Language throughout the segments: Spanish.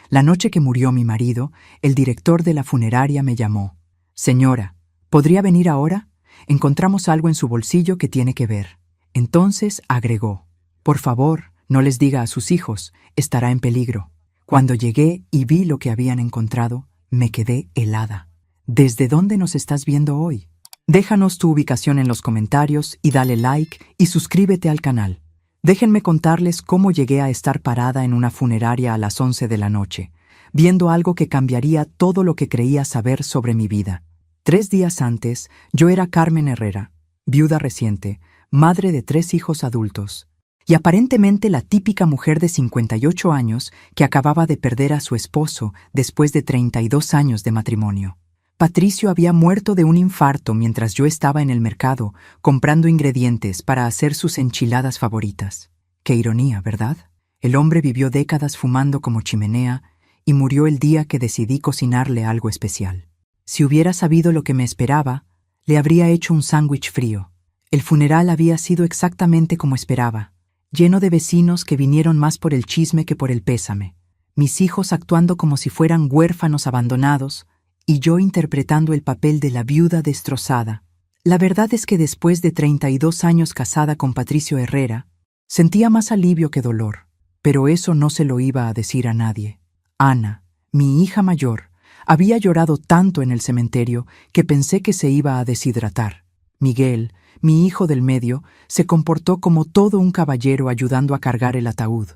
La noche que murió mi marido, el director de la funeraria me llamó. «Señora, ¿podría venir ahora? Encontramos algo en su bolsillo que tiene que ver». Entonces agregó: «Por favor, no les diga a sus hijos, estará en peligro». Cuando llegué y vi lo que habían encontrado, me quedé helada. ¿Desde dónde nos estás viendo hoy? Déjanos tu ubicación en los comentarios y dale like y suscríbete al canal. Déjenme contarles cómo llegué a estar parada en una funeraria a las 11 de la noche, viendo algo que cambiaría todo lo que creía saber sobre mi vida. 3 días antes, yo era Carmen Herrera, viuda reciente, madre de 3 hijos adultos, y aparentemente la típica mujer de 58 años que acababa de perder a su esposo después de 32 años de matrimonio. Patricio había muerto de un infarto mientras yo estaba en el mercado comprando ingredientes para hacer sus enchiladas favoritas. Qué ironía, ¿verdad? El hombre vivió décadas fumando como chimenea y murió el día que decidí cocinarle algo especial. Si hubiera sabido lo que me esperaba, le habría hecho un sándwich frío. El funeral había sido exactamente como esperaba, lleno de vecinos que vinieron más por el chisme que por el pésame, mis hijos actuando como si fueran huérfanos abandonados, y yo interpretando el papel de la viuda destrozada. La verdad es que después de 32 años casada con Patricio Herrera, sentía más alivio que dolor, pero eso no se lo iba a decir a nadie. Ana, mi hija mayor, había llorado tanto en el cementerio que pensé que se iba a deshidratar. Miguel, mi hijo del medio, se comportó como todo un caballero ayudando a cargar el ataúd,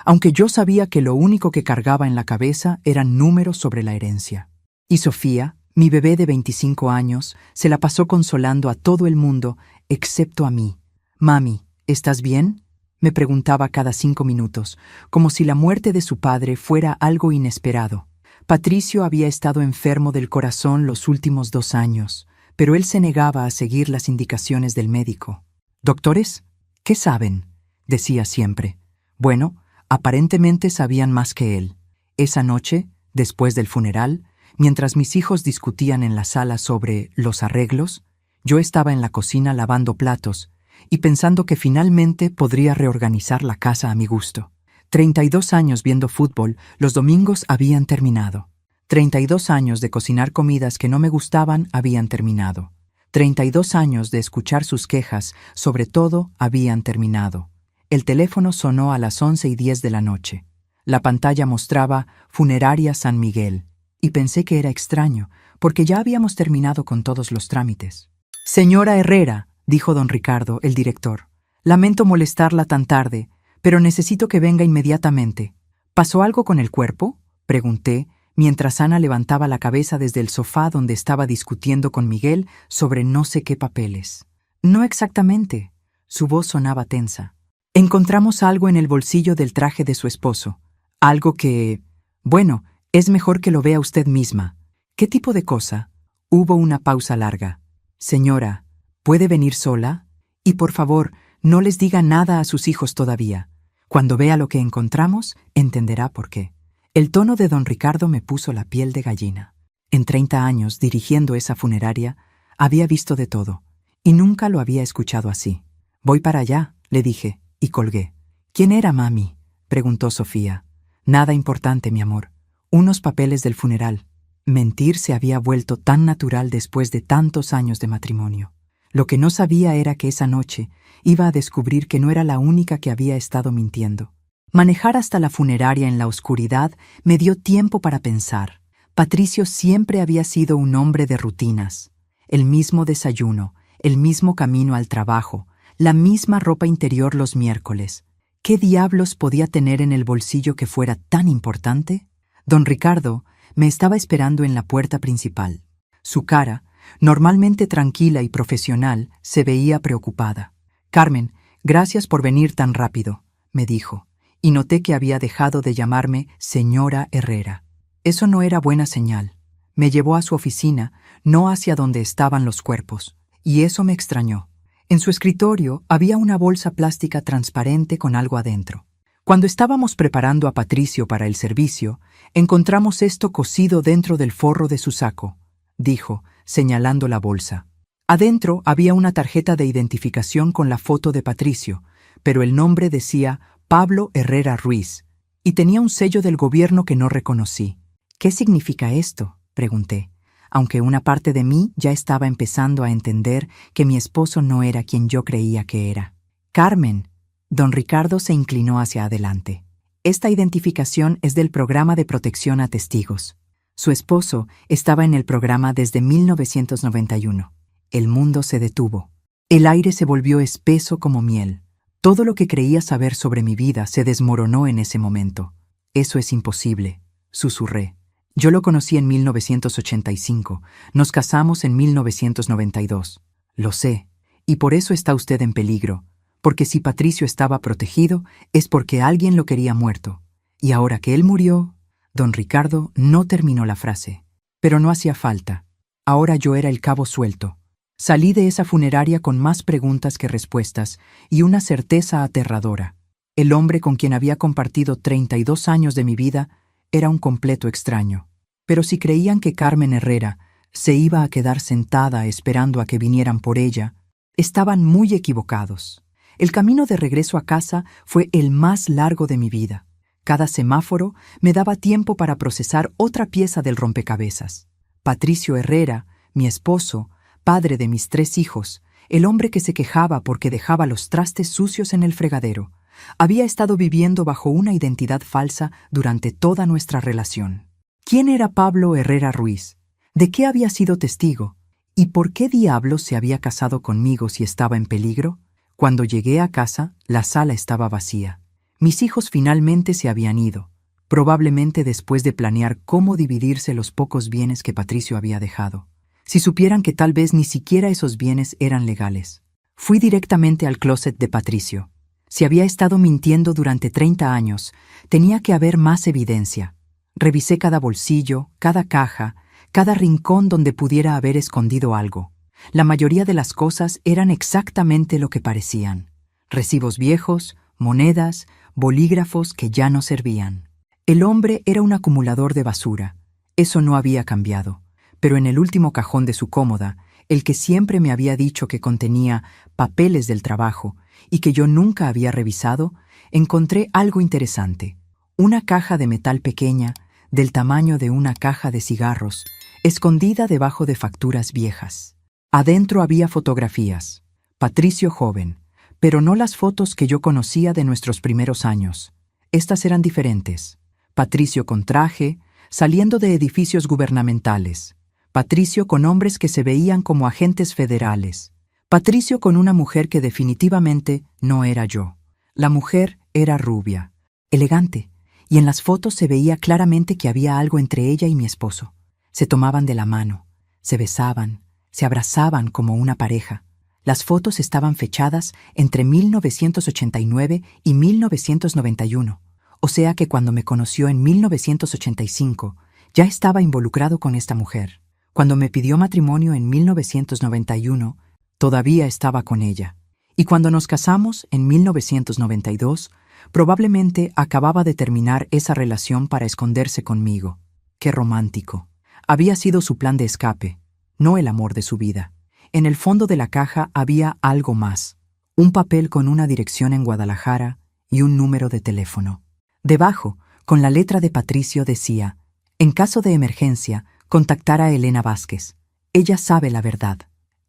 aunque yo sabía que lo único que cargaba en la cabeza eran números sobre la herencia. Y Sofía, mi bebé de 25 años, se la pasó consolando a todo el mundo, excepto a mí. «Mami, ¿estás bien?», me preguntaba cada 5 minutos, como si la muerte de su padre fuera algo inesperado. Patricio había estado enfermo del corazón los últimos 2 años, pero él se negaba a seguir las indicaciones del médico. «¿Doctores? ¿Qué saben?», decía siempre. Bueno, aparentemente sabían más que él. Esa noche, después del funeral, mientras mis hijos discutían en la sala sobre los arreglos, yo estaba en la cocina lavando platos y pensando que finalmente podría reorganizar la casa a mi gusto. 32 años viendo fútbol, los domingos habían terminado. 32 años de cocinar comidas que no me gustaban habían terminado. 32 años de escuchar sus quejas, sobre todo, habían terminado. El teléfono sonó a las 11:10 de la noche. La pantalla mostraba Funeraria San Miguel, y pensé que era extraño, porque ya habíamos terminado con todos los trámites. «Señora Herrera», dijo don Ricardo, el director, «lamento molestarla tan tarde, pero necesito que venga inmediatamente». «¿Pasó algo con el cuerpo?», pregunté, mientras Ana levantaba la cabeza desde el sofá donde estaba discutiendo con Miguel sobre no sé qué papeles. «No exactamente». Su voz sonaba tensa. «Encontramos algo en el bolsillo del traje de su esposo. Algo que... bueno, es mejor que lo vea usted misma». «¿Qué tipo de cosa?». Hubo una pausa larga. «Señora, ¿puede venir sola? Y por favor, no les diga nada a sus hijos todavía. Cuando vea lo que encontramos, entenderá por qué». El tono de don Ricardo me puso la piel de gallina. En 30 años, dirigiendo esa funeraria, había visto de todo, y nunca lo había escuchado así. «Voy para allá», le dije, y colgué. «¿Quién era mami?», preguntó Sofía. «Nada importante, mi amor. Unos papeles del funeral». Mentir se había vuelto tan natural después de tantos años de matrimonio. Lo que no sabía era que esa noche iba a descubrir que no era la única que había estado mintiendo. Manejar hasta la funeraria en la oscuridad me dio tiempo para pensar. Patricio siempre había sido un hombre de rutinas. El mismo desayuno, el mismo camino al trabajo, la misma ropa interior los miércoles. ¿Qué diablos podía tener en el bolsillo que fuera tan importante? Don Ricardo me estaba esperando en la puerta principal. Su cara, normalmente tranquila y profesional, se veía preocupada. «Carmen, gracias por venir tan rápido», me dijo, y noté que había dejado de llamarme señora Herrera. Eso no era buena señal. Me llevó a su oficina, no hacia donde estaban los cuerpos, y eso me extrañó. En su escritorio había una bolsa plástica transparente con algo adentro. Cuando estábamos preparando a Patricio para el servicio, encontramos esto cosido dentro del forro de su saco, dijo, señalando la bolsa. Adentro había una tarjeta de identificación con la foto de Patricio, pero el nombre decía Pablo Herrera Ruiz, y tenía un sello del gobierno que no reconocí. ¿Qué significa esto?, pregunté, aunque una parte de mí ya estaba empezando a entender que mi esposo no era quien yo creía que era. Carmen. Don Ricardo se inclinó hacia adelante. Esta identificación es del programa de protección a testigos. Su esposo estaba en el programa desde 1991. El mundo se detuvo. El aire se volvió espeso como miel. Todo lo que creía saber sobre mi vida se desmoronó en ese momento. Eso es imposible, susurré. Yo lo conocí en 1985. Nos casamos en 1992. Lo sé, y por eso está usted en peligro. Porque si Patricio estaba protegido, es porque alguien lo quería muerto. Y ahora que él murió... Don Ricardo no terminó la frase. Pero no hacía falta. Ahora yo era el cabo suelto. Salí de esa funeraria con más preguntas que respuestas y una certeza aterradora. El hombre con quien había compartido 32 años de mi vida era un completo extraño. Pero si creían que Carmen Herrera se iba a quedar sentada esperando a que vinieran por ella, estaban muy equivocados. El camino de regreso a casa fue el más largo de mi vida. Cada semáforo me daba tiempo para procesar otra pieza del rompecabezas. Patricio Herrera, mi esposo, padre de mis 3 hijos, el hombre que se quejaba porque dejaba los trastes sucios en el fregadero, había estado viviendo bajo una identidad falsa durante toda nuestra relación. ¿Quién era Pablo Herrera Ruiz? ¿De qué había sido testigo? ¿Y por qué diablos se había casado conmigo si estaba en peligro? Cuando llegué a casa, la sala estaba vacía. Mis hijos finalmente se habían ido, probablemente después de planear cómo dividirse los pocos bienes que Patricio había dejado. Si supieran que tal vez ni siquiera esos bienes eran legales. Fui directamente al closet de Patricio. Si había estado mintiendo durante 30 años, tenía que haber más evidencia. Revisé cada bolsillo, cada caja, cada rincón donde pudiera haber escondido algo. La mayoría de las cosas eran exactamente lo que parecían. Recibos viejos, monedas, bolígrafos que ya no servían. El hombre era un acumulador de basura. Eso no había cambiado. Pero en el último cajón de su cómoda, el que siempre me había dicho que contenía papeles del trabajo y que yo nunca había revisado, encontré algo interesante. Una caja de metal pequeña, del tamaño de una caja de cigarros, escondida debajo de facturas viejas. Adentro había fotografías. Patricio joven, pero no las fotos que yo conocía de nuestros primeros años. Estas eran diferentes. Patricio con traje, saliendo de edificios gubernamentales. Patricio con hombres que se veían como agentes federales. Patricio con una mujer que definitivamente no era yo. La mujer era rubia, elegante, y en las fotos se veía claramente que había algo entre ella y mi esposo. Se tomaban de la mano, se besaban, se abrazaban como una pareja. Las fotos estaban fechadas entre 1989 y 1991, o sea que cuando me conoció en 1985, ya estaba involucrado con esta mujer. Cuando me pidió matrimonio en 1991, todavía estaba con ella. Y cuando nos casamos en 1992, probablemente acababa de terminar esa relación para esconderse conmigo. ¡Qué romántico! Había sido su plan de escape, no el amor de su vida. En el fondo de la caja había algo más. Un papel con una dirección en Guadalajara y un número de teléfono. Debajo, con la letra de Patricio decía: en caso de emergencia, contactar a Elena Vázquez. Ella sabe la verdad.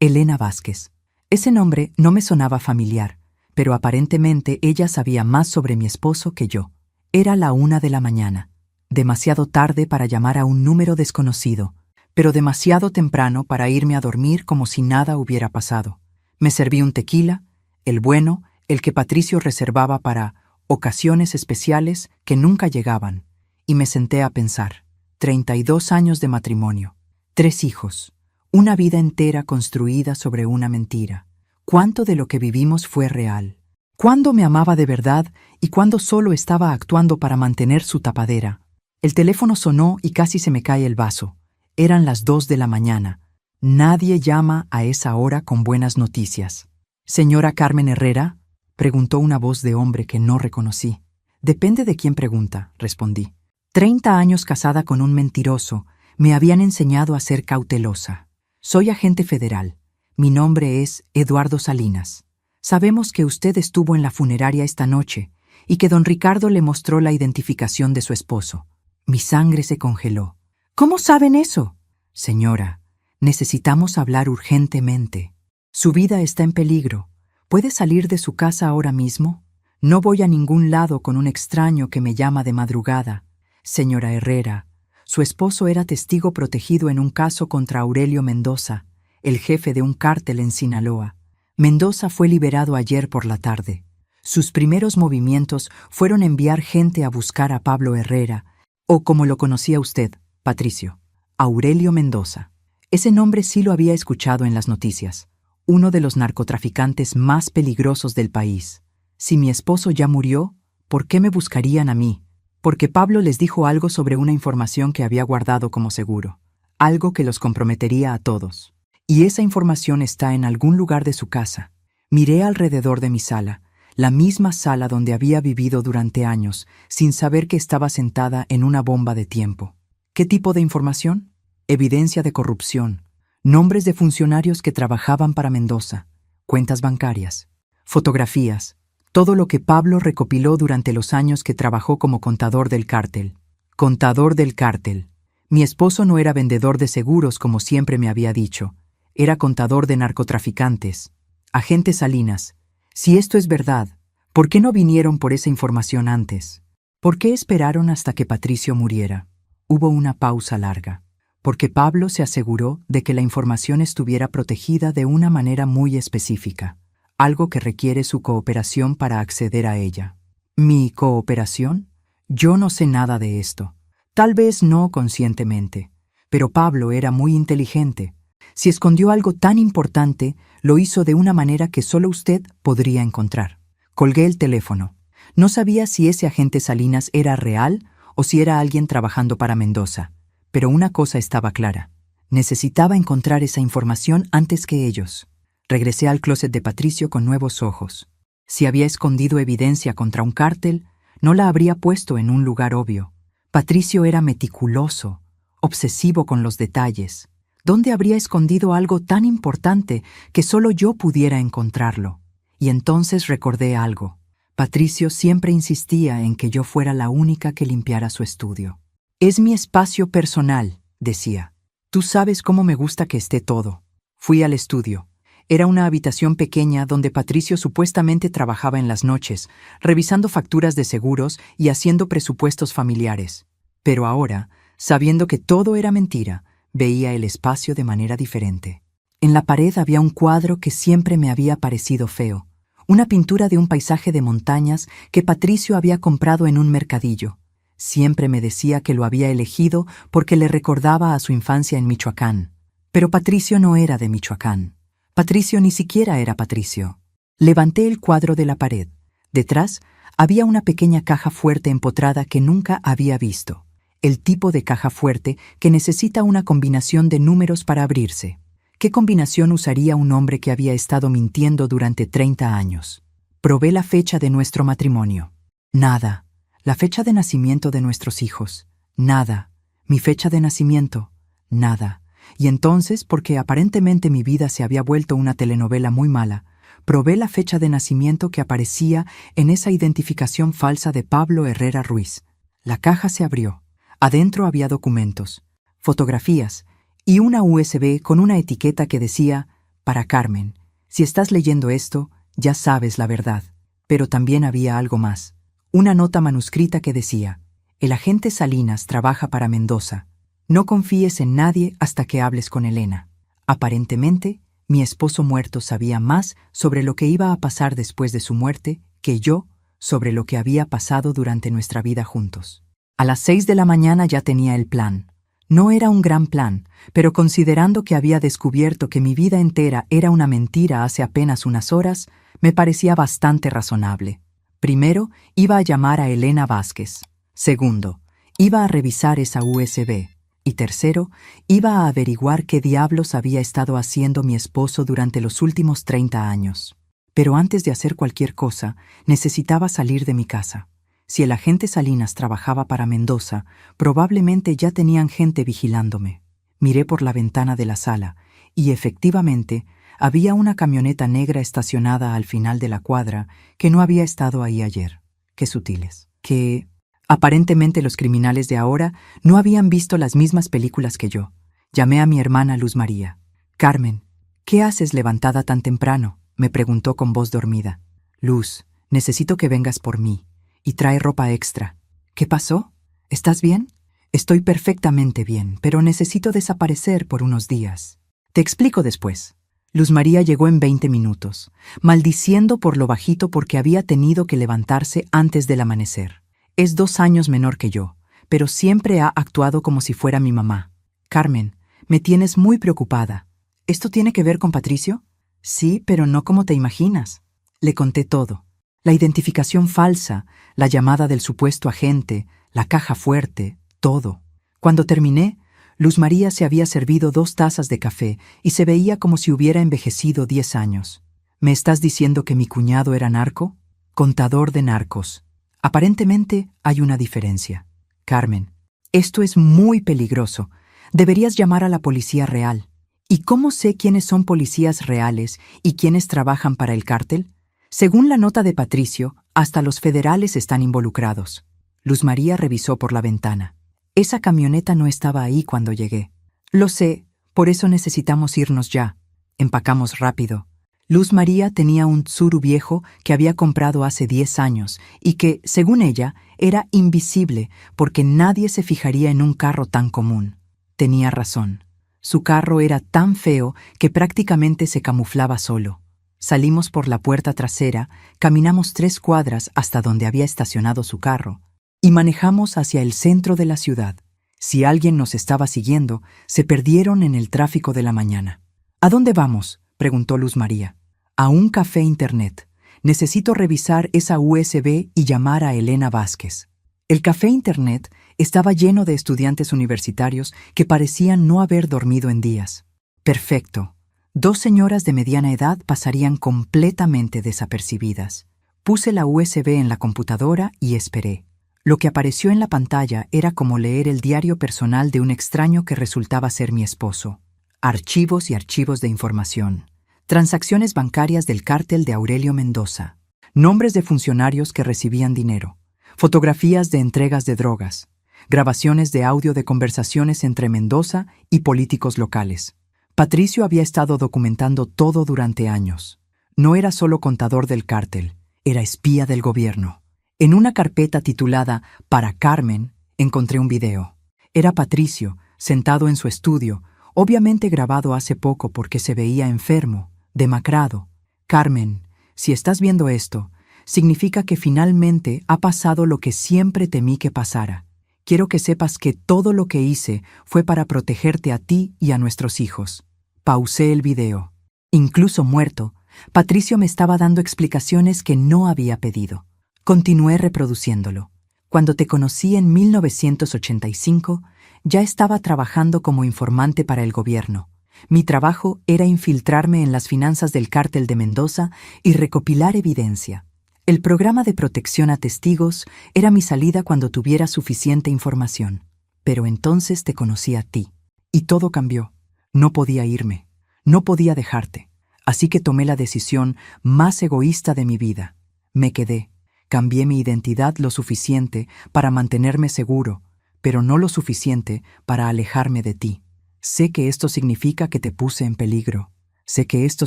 Elena Vázquez. Ese nombre no me sonaba familiar, pero aparentemente ella sabía más sobre mi esposo que yo. Era la 1 de la mañana. Demasiado tarde para llamar a un número desconocido, pero demasiado temprano para irme a dormir como si nada hubiera pasado. Me serví un tequila, el bueno, el que Patricio reservaba para ocasiones especiales que nunca llegaban, y me senté a pensar. 32 años de matrimonio, 3 hijos, una vida entera construida sobre una mentira. ¿Cuánto de lo que vivimos fue real? ¿Cuándo me amaba de verdad y cuándo solo estaba actuando para mantener su tapadera? El teléfono sonó y casi se me cae el vaso. Eran las 2 de la mañana. Nadie llama a esa hora con buenas noticias. «¿Señora Carmen Herrera?», preguntó una voz de hombre que no reconocí. «Depende de quién pregunta», respondí. 30 años casada con un mentiroso me habían enseñado a ser cautelosa. Soy agente federal. Mi nombre es Eduardo Salinas. Sabemos que usted estuvo en la funeraria esta noche y que don Ricardo le mostró la identificación de su esposo. Mi sangre se congeló. ¿Cómo saben eso? Señora, necesitamos hablar urgentemente. Su vida está en peligro. ¿Puede salir de su casa ahora mismo? No voy a ningún lado con un extraño que me llama de madrugada. Señora Herrera, su esposo era testigo protegido en un caso contra Aurelio Mendoza, el jefe de un cártel en Sinaloa. Mendoza fue liberado ayer por la tarde. Sus primeros movimientos fueron enviar gente a buscar a Pablo Herrera, o como lo conocía usted, Patricio, Aurelio Mendoza. Ese nombre sí lo había escuchado en las noticias. Uno de los narcotraficantes más peligrosos del país. Si mi esposo ya murió, ¿por qué me buscarían a mí? Porque Pablo les dijo algo sobre una información que había guardado como seguro. Algo que los comprometería a todos. Y esa información está en algún lugar de su casa. Miré alrededor de mi sala, la misma sala donde había vivido durante años, sin saber que estaba sentada en una bomba de tiempo. ¿Qué tipo de información? Evidencia de corrupción, nombres de funcionarios que trabajaban para Mendoza, cuentas bancarias, fotografías, todo lo que Pablo recopiló durante los años que trabajó como contador del cártel. Contador del cártel. Mi esposo no era vendedor de seguros como siempre me había dicho. Era contador de narcotraficantes. Agente Salinas, si esto es verdad, ¿por qué no vinieron por esa información antes? ¿Por qué esperaron hasta que Patricio muriera? Hubo una pausa larga. Porque Pablo se aseguró de que la información estuviera protegida de una manera muy específica, algo que requiere su cooperación para acceder a ella. ¿Mi cooperación? Yo no sé nada de esto. Tal vez no conscientemente, pero Pablo era muy inteligente. Si escondió algo tan importante, lo hizo de una manera que solo usted podría encontrar. Colgué el teléfono. No sabía si ese agente Salinas era real o si era alguien trabajando para Mendoza. Pero una cosa estaba clara. Necesitaba encontrar esa información antes que ellos. Regresé al closet de Patricio con nuevos ojos. Si había escondido evidencia contra un cártel, no la habría puesto en un lugar obvio. Patricio era meticuloso, obsesivo con los detalles. ¿Dónde habría escondido algo tan importante que solo yo pudiera encontrarlo? Y entonces recordé algo. Patricio siempre insistía en que yo fuera la única que limpiara su estudio. Es mi espacio personal, decía. Tú sabes cómo me gusta que esté todo. Fui al estudio. Era una habitación pequeña donde Patricio supuestamente trabajaba en las noches, revisando facturas de seguros y haciendo presupuestos familiares. Pero ahora, sabiendo que todo era mentira, veía el espacio de manera diferente. En la pared había un cuadro que siempre me había parecido feo, una pintura de un paisaje de montañas que Patricio había comprado en un mercadillo. Siempre me decía que lo había elegido porque le recordaba a su infancia en Michoacán. Pero Patricio no era de Michoacán. Patricio ni siquiera era Patricio. Levanté el cuadro de la pared. Detrás había una pequeña caja fuerte empotrada que nunca había visto. El tipo de caja fuerte que necesita una combinación de números para abrirse. ¿Qué combinación usaría un hombre que había estado mintiendo durante 30 años? Probé la fecha de nuestro matrimonio. Nada. La fecha de nacimiento de nuestros hijos. Nada. Mi fecha de nacimiento. Nada. Y entonces, porque aparentemente mi vida se había vuelto una telenovela muy mala, probé la fecha de nacimiento que aparecía en esa identificación falsa de Pablo Herrera Ruiz. La caja se abrió. Adentro había documentos, fotografías y una USB con una etiqueta que decía, para Carmen, si estás leyendo esto, ya sabes la verdad. Pero también había algo más. Una nota manuscrita que decía, el agente Salinas trabaja para Mendoza. No confíes en nadie hasta que hables con Elena. Aparentemente, mi esposo muerto sabía más sobre lo que iba a pasar después de su muerte que yo sobre lo que había pasado durante nuestra vida juntos. A las 6 de la mañana ya tenía el plan. No era un gran plan, pero considerando que había descubierto que mi vida entera era una mentira hace apenas unas horas, me parecía bastante razonable. Primero, iba a llamar a Elena Vázquez. Segundo, iba a revisar esa USB. Y tercero, iba a averiguar qué diablos había estado haciendo mi esposo durante los últimos 30 años. Pero antes de hacer cualquier cosa, necesitaba salir de mi casa. Si el agente Salinas trabajaba para Mendoza, probablemente ya tenían gente vigilándome. Miré por la ventana de la sala, y efectivamente, había una camioneta negra estacionada al final de la cuadra que no había estado ahí ayer. Qué sutiles. Que aparentemente los criminales de ahora no habían visto las mismas películas que yo. Llamé a mi hermana Luz María. Carmen, ¿qué haces levantada tan temprano?, me preguntó con voz dormida. Luz, necesito que vengas por mí. Y trae ropa extra. ¿Qué pasó? ¿Estás bien? Estoy perfectamente bien, pero necesito desaparecer por unos días. Te explico después. Luz María llegó en 20 minutos, maldiciendo por lo bajito porque había tenido que levantarse antes del amanecer. Es 2 años menor que yo, pero siempre ha actuado como si fuera mi mamá. Carmen, me tienes muy preocupada. ¿Esto tiene que ver con Patricio? Sí, pero no como te imaginas. Le conté todo. La identificación falsa, la llamada del supuesto agente, la caja fuerte, todo. Cuando terminé, Luz María se había servido 2 tazas de café y se veía como si hubiera envejecido 10 años. ¿Me estás diciendo que mi cuñado era narco? Contador de narcos. Aparentemente hay una diferencia. Carmen, esto es muy peligroso. Deberías llamar a la policía real. ¿Y cómo sé quiénes son policías reales y quiénes trabajan para el cártel? Según la nota de Patricio, hasta los federales están involucrados. Luz María revisó por la ventana. Esa camioneta no estaba ahí cuando llegué. Lo sé, por eso necesitamos irnos ya. Empacamos rápido. Luz María tenía un Tsuru viejo que había comprado hace 10 años y que, según ella, era invisible porque nadie se fijaría en un carro tan común. Tenía razón. Su carro era tan feo que prácticamente se camuflaba solo. Salimos por la puerta trasera, caminamos 3 cuadras hasta donde había estacionado su carro y manejamos hacia el centro de la ciudad. Si alguien nos estaba siguiendo, se perdieron en el tráfico de la mañana. ¿A dónde vamos?, preguntó Luz María. A un café internet. Necesito revisar esa USB y llamar a Elena Vázquez. El café internet estaba lleno de estudiantes universitarios que parecían no haber dormido en días. Perfecto. 2 señoras de mediana edad pasarían completamente desapercibidas. Puse la USB en la computadora y esperé. Lo que apareció en la pantalla era como leer el diario personal de un extraño que resultaba ser mi esposo. Archivos y archivos de información. Transacciones bancarias del cártel de Aurelio Mendoza. Nombres de funcionarios que recibían dinero. Fotografías de entregas de drogas. Grabaciones de audio de conversaciones entre Mendoza y políticos locales. Patricio había estado documentando todo durante años. No era solo contador del cártel, era espía del gobierno. En una carpeta titulada Para Carmen, encontré un video. Era Patricio, sentado en su estudio, obviamente grabado hace poco porque se veía enfermo, demacrado. Carmen, si estás viendo esto, significa que finalmente ha pasado lo que siempre temí que pasara. Quiero que sepas que todo lo que hice fue para protegerte a ti y a nuestros hijos. Pausé el video. Incluso muerto, Patricio me estaba dando explicaciones que no había pedido. Continué reproduciéndolo. Cuando te conocí en 1985, ya estaba trabajando como informante para el gobierno. Mi trabajo era infiltrarme en las finanzas del cártel de Mendoza y recopilar evidencia. El programa de protección a testigos era mi salida cuando tuviera suficiente información. Pero entonces te conocí a ti. Y todo cambió. No podía irme. No podía dejarte. Así que tomé la decisión más egoísta de mi vida. Me quedé. Cambié mi identidad lo suficiente para mantenerme seguro, pero no lo suficiente para alejarme de ti. Sé que esto significa que te puse en peligro. Sé que esto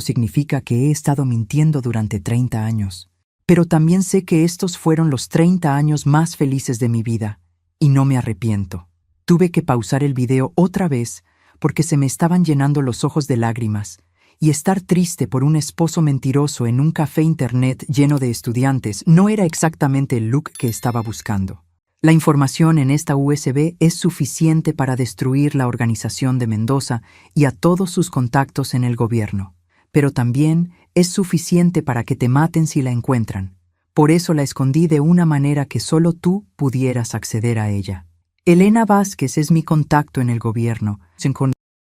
significa que he estado mintiendo durante 30 años. Pero también sé que estos fueron los 30 años más felices de mi vida, y no me arrepiento. Tuve que pausar el video otra vez porque se me estaban llenando los ojos de lágrimas, y estar triste por un esposo mentiroso en un café internet lleno de estudiantes no era exactamente el look que estaba buscando. La información en esta USB es suficiente para destruir la organización de Mendoza y a todos sus contactos en el gobierno, pero también es suficiente para que te maten si la encuentran. Por eso la escondí de una manera que solo tú pudieras acceder a ella. Elena Vázquez es mi contacto en el gobierno.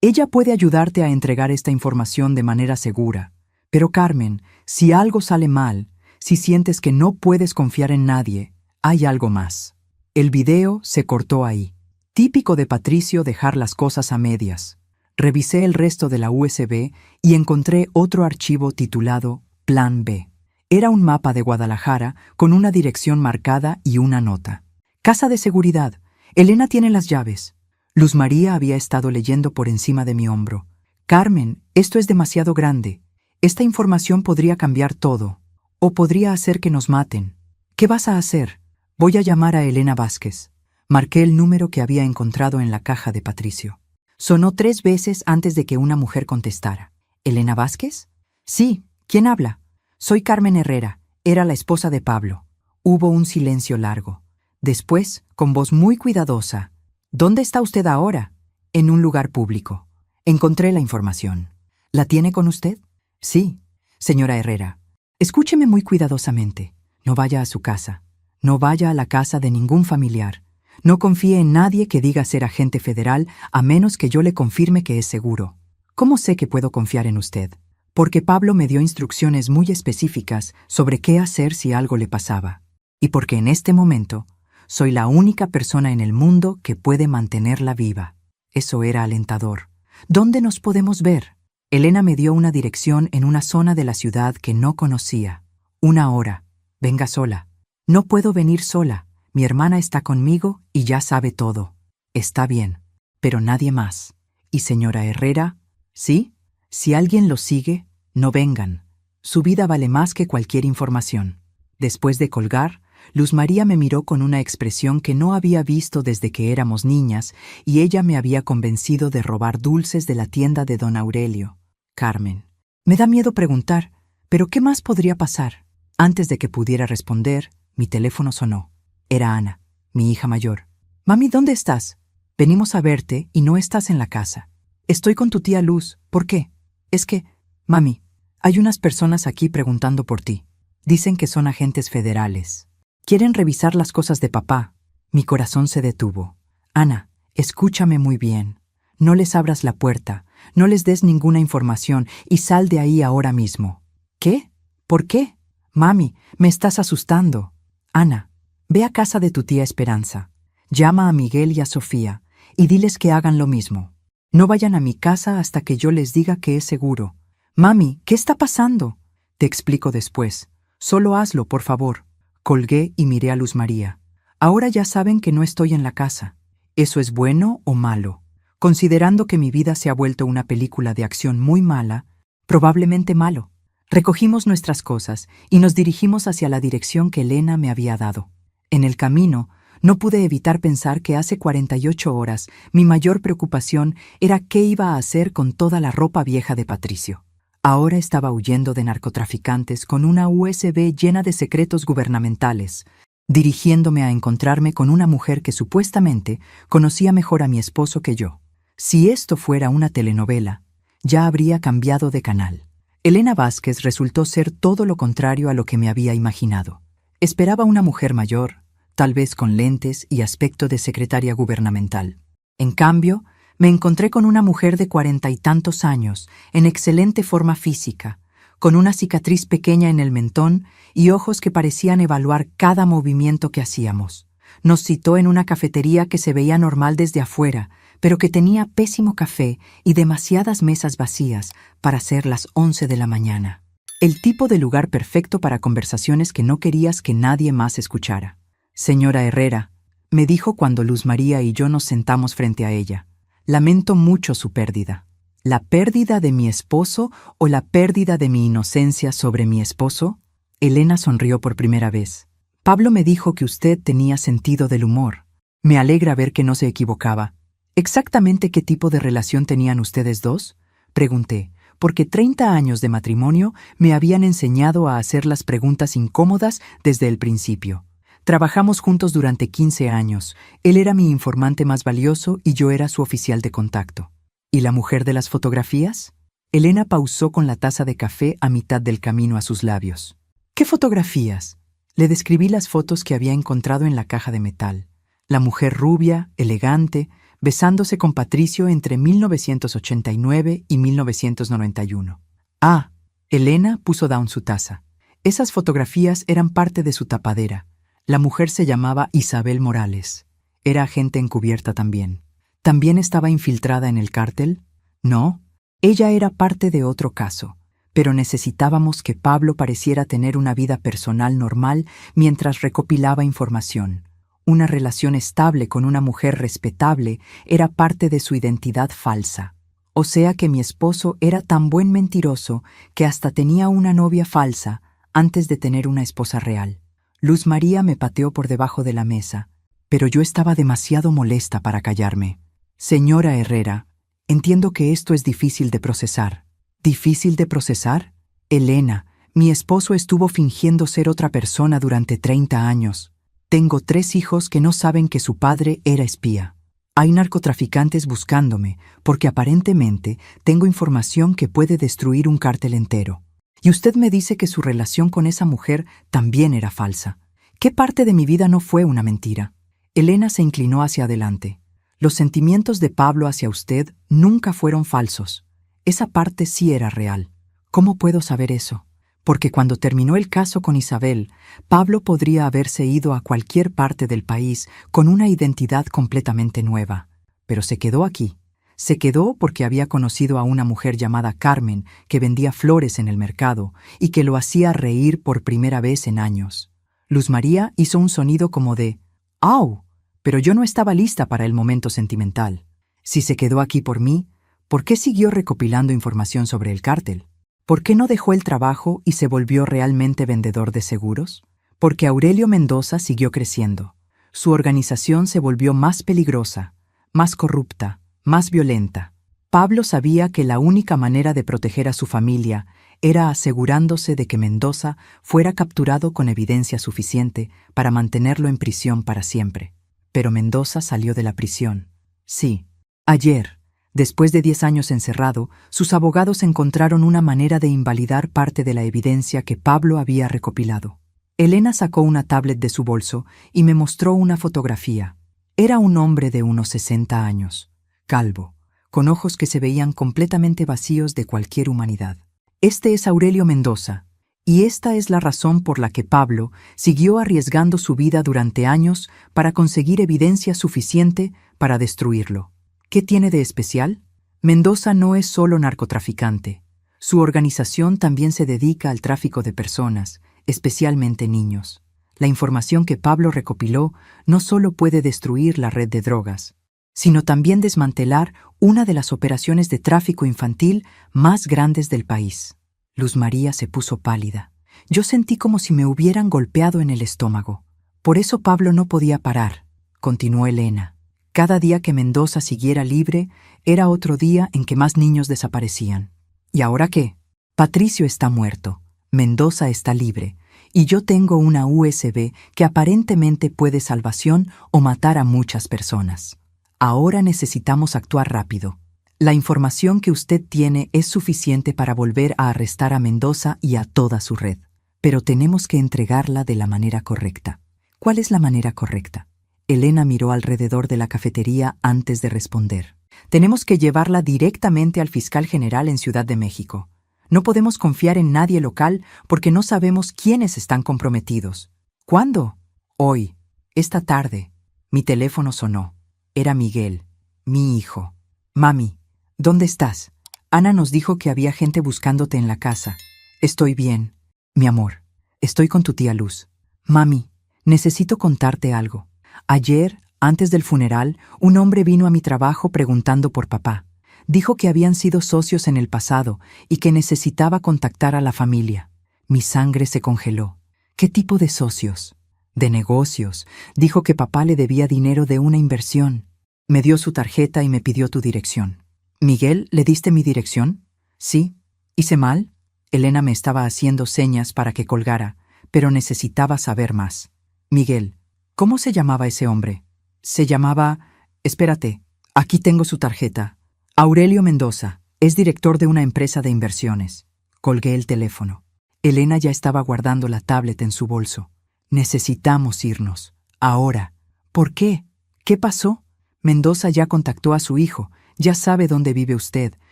Ella puede ayudarte a entregar esta información de manera segura. Pero Carmen, si algo sale mal, si sientes que no puedes confiar en nadie, hay algo más. El video se cortó ahí. Típico de Patricio dejar las cosas a medias. Revisé el resto de la USB y encontré otro archivo titulado Plan B. Era un mapa de Guadalajara con una dirección marcada y una nota. Casa de seguridad. Elena tiene las llaves. Luz María había estado leyendo por encima de mi hombro. Carmen, esto es demasiado grande. Esta información podría cambiar todo. O podría hacer que nos maten. ¿Qué vas a hacer? Voy a llamar a Elena Vázquez. Marqué el número que había encontrado en la caja de Patricio. Sonó 3 veces antes de que una mujer contestara. ¿Elena Vázquez? Sí, ¿quién habla? Soy Carmen Herrera, era la esposa de Pablo. Hubo un silencio largo. Después, con voz muy cuidadosa. ¿Dónde está usted ahora? En un lugar público. Encontré la información. ¿La tiene con usted? Sí, señora Herrera. Escúcheme muy cuidadosamente. No vaya a su casa. No vaya a la casa de ningún familiar. No confíe en nadie que diga ser agente federal a menos que yo le confirme que es seguro. ¿Cómo sé que puedo confiar en usted? Porque Pablo me dio instrucciones muy específicas sobre qué hacer si algo le pasaba. Y porque en este momento soy la única persona en el mundo que puede mantenerla viva. Eso era alentador. ¿Dónde nos podemos ver? Elena me dio una dirección en una zona de la ciudad que no conocía. 1 hora. Venga sola. No puedo venir sola. Mi hermana está conmigo y ya sabe todo. Está bien, pero nadie más. Y señora Herrera, ¿sí? Si alguien lo sigue, no vengan. Su vida vale más que cualquier información. Después de colgar, Luz María me miró con una expresión que no había visto desde que éramos niñas y ella me había convencido de robar dulces de la tienda de don Aurelio. Carmen. Me da miedo preguntar, pero ¿qué más podría pasar? Antes de que pudiera responder, mi teléfono sonó. Era Ana, mi hija mayor. Mami, ¿dónde estás? Venimos a verte y no estás en la casa. Estoy con tu tía Luz. ¿Por qué? Es que, mami, hay unas personas aquí preguntando por ti. Dicen que son agentes federales. Quieren revisar las cosas de papá. Mi corazón se detuvo. Ana, escúchame muy bien. No les abras la puerta, no les des ninguna información y sal de ahí ahora mismo. ¿Qué? ¿Por qué? Mami, me estás asustando. Ana, ve a casa de tu tía Esperanza. Llama a Miguel y a Sofía y diles que hagan lo mismo. No vayan a mi casa hasta que yo les diga que es seguro. Mami, ¿qué está pasando? Te explico después. Solo hazlo, por favor. Colgué y miré a Luz María. Ahora ya saben que no estoy en la casa. ¿Eso es bueno o malo? Considerando que mi vida se ha vuelto una película de acción muy mala, probablemente malo. Recogimos nuestras cosas y nos dirigimos hacia la dirección que Elena me había dado. En el camino, no pude evitar pensar que hace 48 horas mi mayor preocupación era qué iba a hacer con toda la ropa vieja de Patricio. Ahora estaba huyendo de narcotraficantes con una USB llena de secretos gubernamentales, dirigiéndome a encontrarme con una mujer que supuestamente conocía mejor a mi esposo que yo. Si esto fuera una telenovela, ya habría cambiado de canal. Elena Vázquez resultó ser todo lo contrario a lo que me había imaginado. Esperaba una mujer mayor, tal vez con lentes y aspecto de secretaria gubernamental. En cambio, me encontré con una mujer de 40 y tantos años, en excelente forma física, con una cicatriz pequeña en el mentón y ojos que parecían evaluar cada movimiento que hacíamos. Nos citó en una cafetería que se veía normal desde afuera, pero que tenía pésimo café y demasiadas mesas vacías para ser las 11 de la mañana. El tipo de lugar perfecto para conversaciones que no querías que nadie más escuchara. Señora Herrera, me dijo cuando Luz María y yo nos sentamos frente a ella. Lamento mucho su pérdida. ¿La pérdida de mi esposo o la pérdida de mi inocencia sobre mi esposo? Elena sonrió por primera vez. Pablo me dijo que usted tenía sentido del humor. Me alegra ver que no se equivocaba. ¿Exactamente qué tipo de relación tenían ustedes dos? Pregunté, porque 30 años de matrimonio me habían enseñado a hacer las preguntas incómodas desde el principio. Trabajamos juntos durante 15 años. Él era mi informante más valioso y yo era su oficial de contacto. ¿Y la mujer de las fotografías? Elena pausó con la taza de café a mitad del camino a sus labios. ¿Qué fotografías? Le describí las fotos que había encontrado en la caja de metal. La mujer rubia, elegante, besándose con Patricio entre 1989 y 1991. Ah, Elena puso down su taza. Esas fotografías eran parte de su tapadera. La mujer se llamaba Isabel Morales. Era agente encubierta también. ¿También estaba infiltrada en el cártel? No, ella era parte de otro caso. pero necesitábamos que Pablo pareciera tener una vida personal normal mientras recopilaba información. Una relación estable con una mujer respetable era parte de su identidad falsa. O sea que mi esposo era tan buen mentiroso que hasta tenía una novia falsa antes de tener una esposa real. Luz María me pateó por debajo de la mesa, pero yo estaba demasiado molesta para callarme. Señora Herrera, entiendo que esto es difícil de procesar. ¿Difícil de procesar? Elena, mi esposo estuvo fingiendo ser otra persona durante 30 años. Tengo 3 hijos que no saben que su padre era espía. Hay narcotraficantes buscándome porque aparentemente tengo información que puede destruir un cártel entero. Y usted me dice que su relación con esa mujer también era falsa. ¿Qué parte de mi vida no fue una mentira? Elena se inclinó hacia adelante. Los sentimientos de Pablo hacia usted nunca fueron falsos. Esa parte sí era real. ¿Cómo puedo saber eso? Porque cuando terminó el caso con Isabel, Pablo podría haberse ido a cualquier parte del país con una identidad completamente nueva. Pero se quedó aquí. Se quedó porque había conocido a una mujer llamada Carmen que vendía flores en el mercado y que lo hacía reír por primera vez en años. Luz María hizo un sonido como de «¡Au!», pero yo no estaba lista para el momento sentimental. Si se quedó aquí por mí, ¿por qué siguió recopilando información sobre el cártel? ¿Por qué no dejó el trabajo y se volvió realmente vendedor de seguros? Porque Aurelio Mendoza siguió creciendo. Su organización se volvió más peligrosa, más corrupta, más violenta. Pablo sabía que la única manera de proteger a su familia era asegurándose de que Mendoza fuera capturado con evidencia suficiente para mantenerlo en prisión para siempre. Pero Mendoza salió de la prisión. Sí, ayer, después de 10 años encerrado, sus abogados encontraron una manera de invalidar parte de la evidencia que Pablo había recopilado. Elena sacó una tablet de su bolso y me mostró una fotografía. Era un hombre de unos 60 años, calvo, con ojos que se veían completamente vacíos de cualquier humanidad. Este es Aurelio Mendoza, y esta es la razón por la que Pablo siguió arriesgando su vida durante años para conseguir evidencia suficiente para destruirlo. ¿Qué tiene de especial? Mendoza no es solo narcotraficante. Su organización también se dedica al tráfico de personas, especialmente niños. La información que Pablo recopiló no solo puede destruir la red de drogas, sino también desmantelar una de las operaciones de tráfico infantil más grandes del país. Luz María se puso pálida. Yo sentí como si me hubieran golpeado en el estómago. Por eso Pablo no podía parar, continuó Elena. Cada día que Mendoza siguiera libre era otro día en que más niños desaparecían. ¿Y ahora qué? Patricio está muerto, Mendoza está libre, y yo tengo una USB que aparentemente puede salvación o matar a muchas personas. Ahora necesitamos actuar rápido. La información que usted tiene es suficiente para volver a arrestar a Mendoza y a toda su red, pero tenemos que entregarla de la manera correcta. ¿Cuál es la manera correcta? Elena miró alrededor de la cafetería antes de responder. Tenemos que llevarla directamente al fiscal general en Ciudad de México. No podemos confiar en nadie local porque no sabemos quiénes están comprometidos. ¿Cuándo? Hoy. Esta tarde. Mi teléfono sonó. Era Miguel, mi hijo. Mami, ¿dónde estás? Ana nos dijo que había gente buscándote en la casa. Estoy bien, mi amor. Estoy con tu tía Luz. Mami, necesito contarte algo. Ayer, antes del funeral, un hombre vino a mi trabajo preguntando por papá. Dijo que habían sido socios en el pasado y que necesitaba contactar a la familia. Mi sangre se congeló. ¿Qué tipo de socios? De negocios. Dijo que papá le debía dinero de una inversión. Me dio su tarjeta y me pidió tu dirección. Miguel, ¿le diste mi dirección? Sí. ¿Hice mal? Elena me estaba haciendo señas para que colgara, pero necesitaba saber más. Miguel, ¿cómo se llamaba ese hombre? Se llamaba... Espérate, aquí tengo su tarjeta. Aurelio Mendoza, es director de una empresa de inversiones. Colgué el teléfono. Elena ya estaba guardando la tablet en su bolso. Necesitamos irnos. Ahora. ¿Por qué? ¿Qué pasó? Mendoza ya contactó a su hijo, ya sabe dónde vive usted,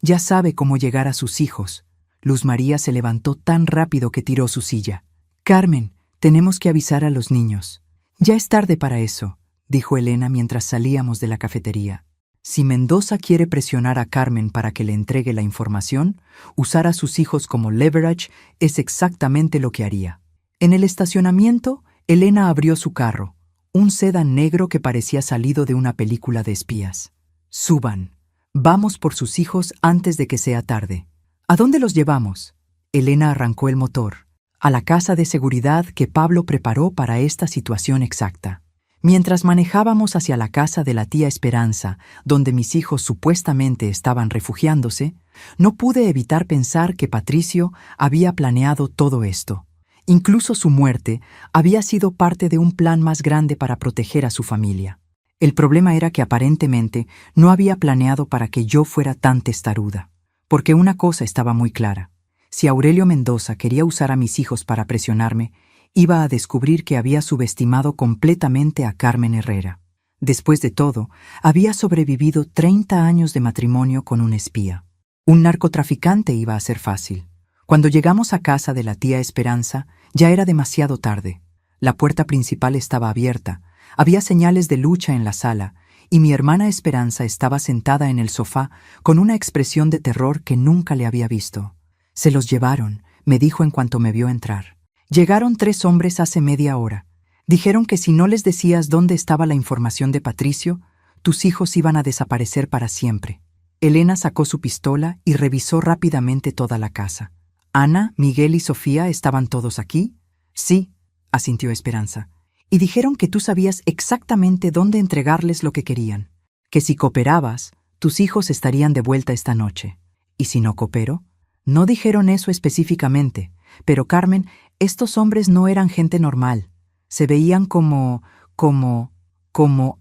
ya sabe cómo llegar a sus hijos. Luz María se levantó tan rápido que tiró su silla. Carmen, tenemos que avisar a los niños. Ya es tarde para eso, dijo Elena mientras salíamos de la cafetería. Si Mendoza quiere presionar a Carmen para que le entregue la información, usar a sus hijos como leverage es exactamente lo que haría. En el estacionamiento, Elena abrió su carro, un sedán negro que parecía salido de una película de espías. Suban. Vamos por sus hijos antes de que sea tarde. ¿A dónde los llevamos? Elena arrancó el motor. A la casa de seguridad que Pablo preparó para esta situación exacta. Mientras manejábamos hacia la casa de la tía Esperanza, donde mis hijos supuestamente estaban refugiándose, no pude evitar pensar que Patricio había planeado todo esto. Incluso su muerte había sido parte de un plan más grande para proteger a su familia. El problema era que aparentemente no había planeado para que yo fuera tan testaruda. Porque una cosa estaba muy clara. Si Aurelio Mendoza quería usar a mis hijos para presionarme, iba a descubrir que había subestimado completamente a Carmen Herrera. Después de todo, había sobrevivido 30 años de matrimonio con un espía. Un narcotraficante iba a ser fácil. Cuando llegamos a casa de la tía Esperanza, ya era demasiado tarde. La puerta principal estaba abierta, había señales de lucha en la sala, y mi hermana Esperanza estaba sentada en el sofá con una expresión de terror que nunca le había visto. «Se los llevaron», me dijo en cuanto me vio entrar. «Llegaron 3 hombres hace media hora. Dijeron que si no les decías dónde estaba la información de Patricio, tus hijos iban a desaparecer para siempre». Elena sacó su pistola y revisó rápidamente toda la casa. «Ana, Miguel y Sofía, ¿estaban todos aquí?» «Sí», asintió Esperanza. «Y dijeron que tú sabías exactamente dónde entregarles lo que querían. Que si cooperabas, tus hijos estarían de vuelta esta noche. ¿Y si no coopero?» «No dijeron eso específicamente, pero Carmen, estos hombres no eran gente normal. Se veían como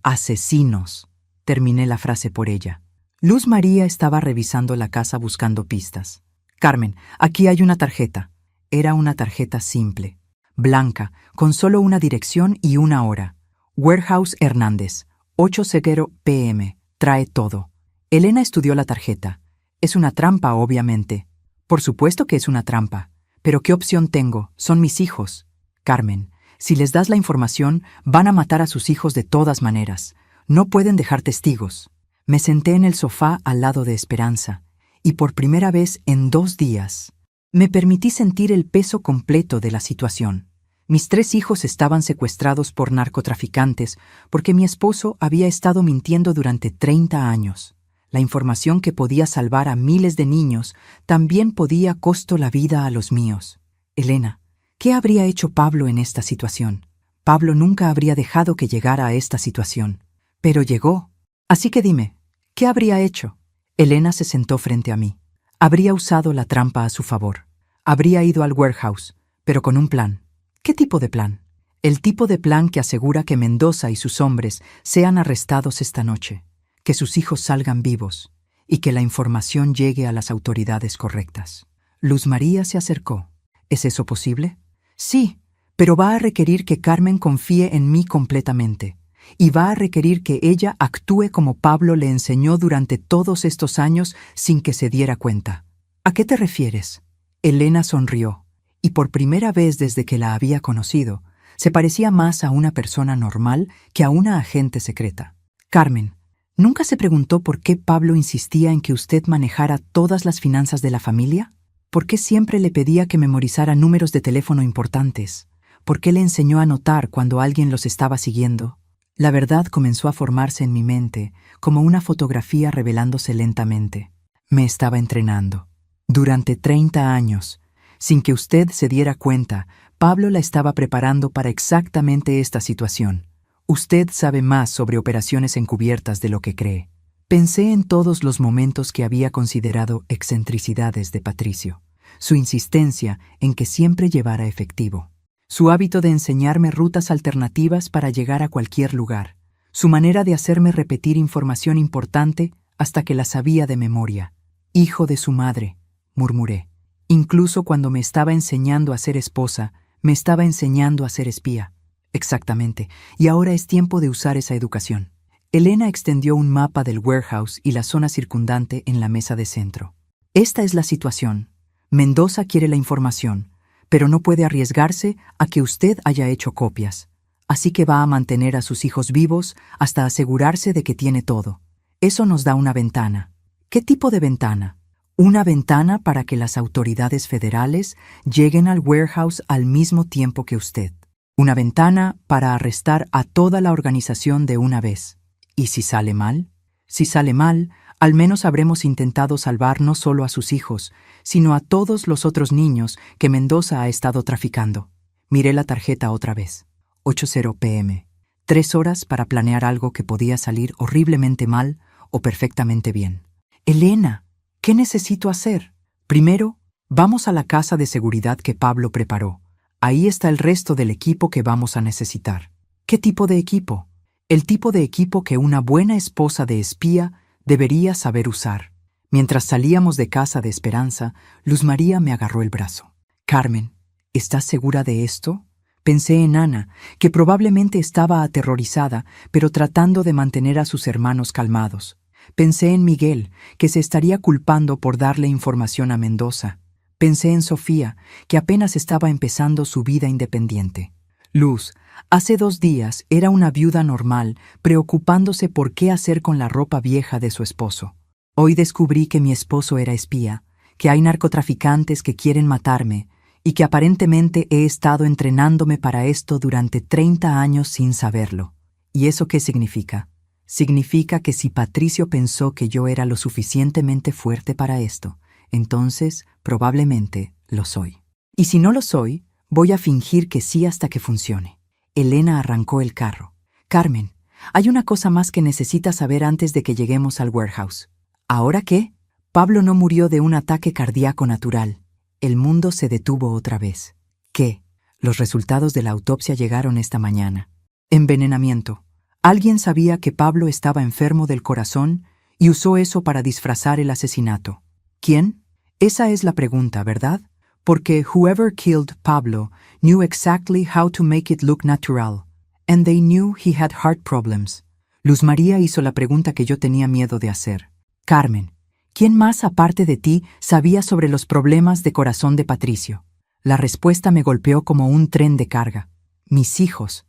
asesinos». Terminé la frase por ella. Luz María estaba revisando la casa buscando pistas. «Carmen, aquí hay una tarjeta». Era una tarjeta simple, blanca, con solo una dirección y una hora. Warehouse Hernández, 8:00 p.m. Trae todo. Elena estudió la tarjeta. Es una trampa, obviamente. Por supuesto que es una trampa. Pero ¿qué opción tengo? Son mis hijos. Carmen, si les das la información, van a matar a sus hijos de todas maneras. No pueden dejar testigos. Me senté en el sofá al lado de Esperanza, y por primera vez en 2 días, me permití sentir el peso completo de la situación. Mis 3 hijos estaban secuestrados por narcotraficantes porque mi esposo había estado mintiendo durante 30 años. La información que podía salvar a miles de niños también podía costar la vida a los míos. Elena, ¿qué habría hecho Pablo en esta situación? Pablo nunca habría dejado que llegara a esta situación. Pero llegó. Así que dime, ¿qué habría hecho? Elena se sentó frente a mí. Habría usado la trampa a su favor. Habría ido al warehouse, pero con un plan. ¿Qué tipo de plan? El tipo de plan que asegura que Mendoza y sus hombres sean arrestados esta noche, que sus hijos salgan vivos y que la información llegue a las autoridades correctas. Luz María se acercó. ¿Es eso posible? Sí, pero va a requerir que Carmen confíe en mí completamente. Y va a requerir que ella actúe como Pablo le enseñó durante todos estos años sin que se diera cuenta. ¿A qué te refieres? Elena sonrió, y por primera vez desde que la había conocido, se parecía más a una persona normal que a una agente secreta. Carmen, ¿nunca se preguntó por qué Pablo insistía en que usted manejara todas las finanzas de la familia? ¿Por qué siempre le pedía que memorizara números de teléfono importantes? ¿Por qué le enseñó a notar cuando alguien los estaba siguiendo? La verdad comenzó a formarse en mi mente, como una fotografía revelándose lentamente. Me estaba entrenando. Durante 30 años, sin que usted se diera cuenta, Pablo la estaba preparando para exactamente esta situación. Usted sabe más sobre operaciones encubiertas de lo que cree. Pensé en todos los momentos que había considerado excentricidades de Patricio, su insistencia en que siempre llevara efectivo, su hábito de enseñarme rutas alternativas para llegar a cualquier lugar, su manera de hacerme repetir información importante hasta que la sabía de memoria. «Hijo de su madre», murmuré. Incluso cuando me estaba enseñando a ser esposa, me estaba enseñando a ser espía. Exactamente, y ahora es tiempo de usar esa educación. Elena extendió un mapa del warehouse y la zona circundante en la mesa de centro. Esta es la situación. Mendoza quiere la información, pero no puede arriesgarse a que usted haya hecho copias. Así que va a mantener a sus hijos vivos hasta asegurarse de que tiene todo. Eso nos da una ventana. ¿Qué tipo de ventana? Una ventana para que las autoridades federales lleguen al warehouse al mismo tiempo que usted. Una ventana para arrestar a toda la organización de una vez. ¿Y si sale mal? Si sale mal, al menos habremos intentado salvar no solo a sus hijos, sino a todos los otros niños que Mendoza ha estado traficando. Miré la tarjeta otra vez. 8:00 p.m. 3 horas para planear algo que podía salir horriblemente mal o perfectamente bien. Elena, ¿qué necesito hacer? Primero, vamos a la casa de seguridad que Pablo preparó. Ahí está el resto del equipo que vamos a necesitar. ¿Qué tipo de equipo? El tipo de equipo que una buena esposa de espía debería saber usar. Mientras salíamos de casa de Esperanza, Luz María me agarró el brazo. Carmen, ¿estás segura de esto? Pensé en Ana, que probablemente estaba aterrorizada, pero tratando de mantener a sus hermanos calmados. Pensé en Miguel, que se estaría culpando por darle información a Mendoza. Pensé en Sofía, que apenas estaba empezando su vida independiente. Luz, hace 2 días era una viuda normal, preocupándose por qué hacer con la ropa vieja de su esposo. Hoy descubrí que mi esposo era espía, que hay narcotraficantes que quieren matarme, y que aparentemente he estado entrenándome para esto durante 30 años sin saberlo. ¿Y eso qué significa? Significa que si Patricio pensó que yo era lo suficientemente fuerte para esto, entonces probablemente lo soy. Y si no lo soy, voy a fingir que sí hasta que funcione. Elena arrancó el carro. Carmen, hay una cosa más que necesitas saber antes de que lleguemos al warehouse. ¿Ahora qué? Pablo no murió de un ataque cardíaco natural. El mundo se detuvo otra vez. ¿Qué? Los resultados de la autopsia llegaron esta mañana. Envenenamiento. Alguien sabía que Pablo estaba enfermo del corazón y usó eso para disfrazar el asesinato. ¿Quién? Esa es la pregunta, ¿verdad? Porque whoever killed Pablo knew exactly how to make it look natural, and they knew he had heart problems. Luz María hizo la pregunta que yo tenía miedo de hacer. Carmen, ¿quién más aparte de ti sabía sobre los problemas de corazón de Patricio? La respuesta me golpeó como un tren de carga. Mis hijos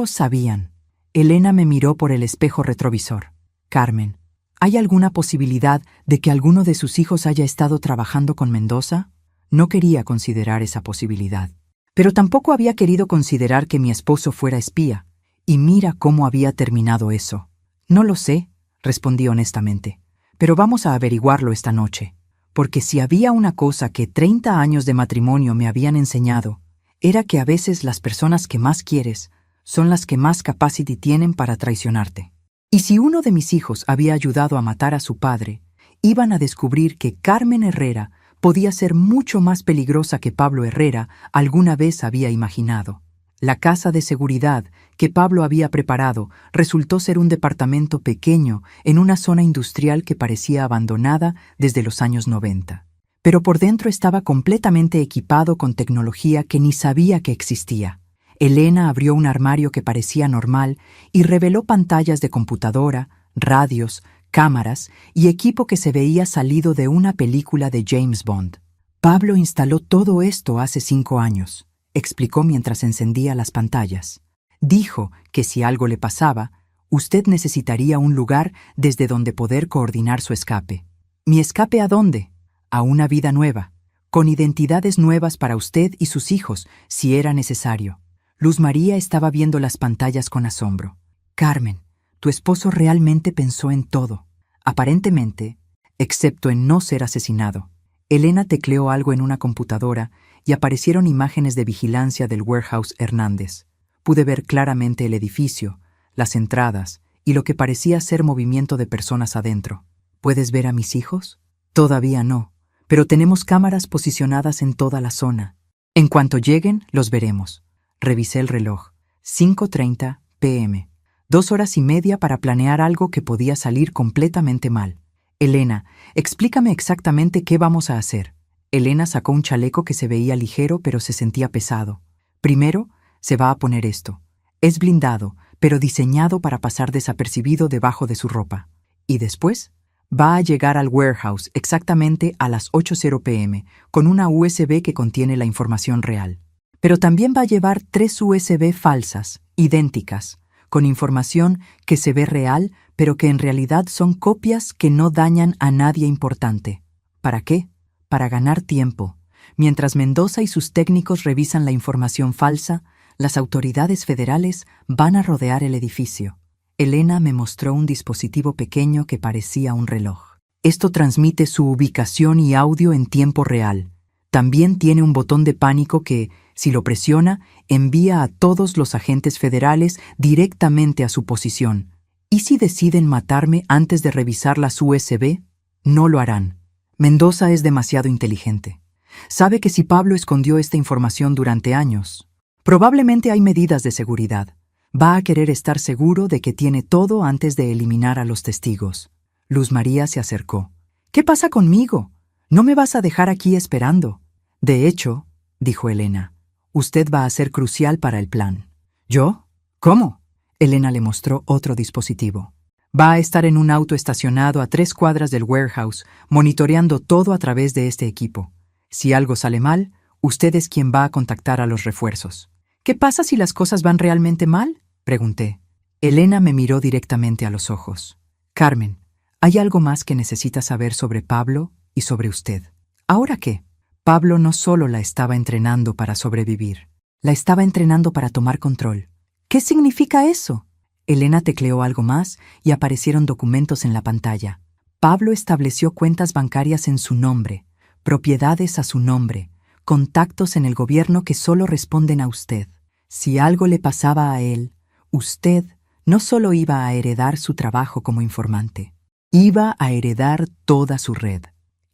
sabían. Elena me miró por el espejo retrovisor. Carmen, ¿hay alguna posibilidad de que alguno de sus hijos haya estado trabajando con Mendoza? No quería considerar esa posibilidad. Pero tampoco había querido considerar que mi esposo fuera espía. Y mira cómo había terminado eso. No lo sé, respondí honestamente. Pero vamos a averiguarlo esta noche. Porque si había una cosa que 30 años de matrimonio me habían enseñado, era que a veces las personas que más quieres son las que más capacity tienen para traicionarte. Y si uno de mis hijos había ayudado a matar a su padre, iban a descubrir que Carmen Herrera podía ser mucho más peligrosa que Pablo Herrera alguna vez había imaginado. La casa de seguridad que Pablo había preparado resultó ser un departamento pequeño en una zona industrial que parecía abandonada desde los años 90. Pero por dentro estaba completamente equipado con tecnología que ni sabía que existía. Elena abrió un armario que parecía normal y reveló pantallas de computadora, radios, cámaras y equipo que se veía salido de una película de James Bond. Pablo instaló todo esto hace 5 años, explicó mientras encendía las pantallas. Dijo que si algo le pasaba, usted necesitaría un lugar desde donde poder coordinar su escape. ¿Mi escape a dónde? A una vida nueva, con identidades nuevas para usted y sus hijos, si era necesario. Luz María estaba viendo las pantallas con asombro. Carmen, tu esposo realmente pensó en todo. Aparentemente, excepto en no ser asesinado. Elena tecleó algo en una computadora y aparecieron imágenes de vigilancia del warehouse Hernández. Pude ver claramente el edificio, las entradas y lo que parecía ser movimiento de personas adentro. ¿Puedes ver a mis hijos? Todavía no, pero tenemos cámaras posicionadas en toda la zona. En cuanto lleguen, los veremos. Revisé el reloj. 5:30 p.m. 2 horas y media para planear algo que podía salir completamente mal. Elena, explícame exactamente qué vamos a hacer. Elena sacó un chaleco que se veía ligero pero se sentía pesado. Primero, se va a poner esto. Es blindado, pero diseñado para pasar desapercibido debajo de su ropa. Y después, va a llegar al warehouse exactamente a las 8:00 p.m. con una USB que contiene la información real. Pero también va a llevar 3 USB falsas, idénticas, con información que se ve real, pero que en realidad son copias que no dañan a nadie importante. ¿Para qué? Para ganar tiempo. Mientras Mendoza y sus técnicos revisan la información falsa, las autoridades federales van a rodear el edificio. Elena me mostró un dispositivo pequeño que parecía un reloj. Esto transmite su ubicación y audio en tiempo real. También tiene un botón de pánico que, si lo presiona, envía a todos los agentes federales directamente a su posición. ¿Y si deciden matarme antes de revisar las USB? No lo harán. Mendoza es demasiado inteligente. Sabe que si Pablo escondió esta información durante años, probablemente hay medidas de seguridad. Va a querer estar seguro de que tiene todo antes de eliminar a los testigos. Luz María se acercó. ¿Qué pasa conmigo? No me vas a dejar aquí esperando. De hecho, dijo Elena, usted va a ser crucial para el plan. ¿Yo? ¿Cómo? Elena le mostró otro dispositivo. Va a estar en un auto estacionado a 3 cuadras del warehouse, monitoreando todo a través de este equipo. Si algo sale mal, usted es quien va a contactar a los refuerzos. ¿Qué pasa si las cosas van realmente mal? Pregunté. Elena me miró directamente a los ojos. Carmen, hay algo más que necesita saber sobre Pablo y sobre usted. ¿Ahora qué? Pablo no solo la estaba entrenando para sobrevivir, la estaba entrenando para tomar control. ¿Qué significa eso? Elena tecleó algo más y aparecieron documentos en la pantalla. Pablo estableció cuentas bancarias en su nombre, propiedades a su nombre, contactos en el gobierno que solo responden a usted. Si algo le pasaba a él, usted no solo iba a heredar su trabajo como informante, iba a heredar toda su red.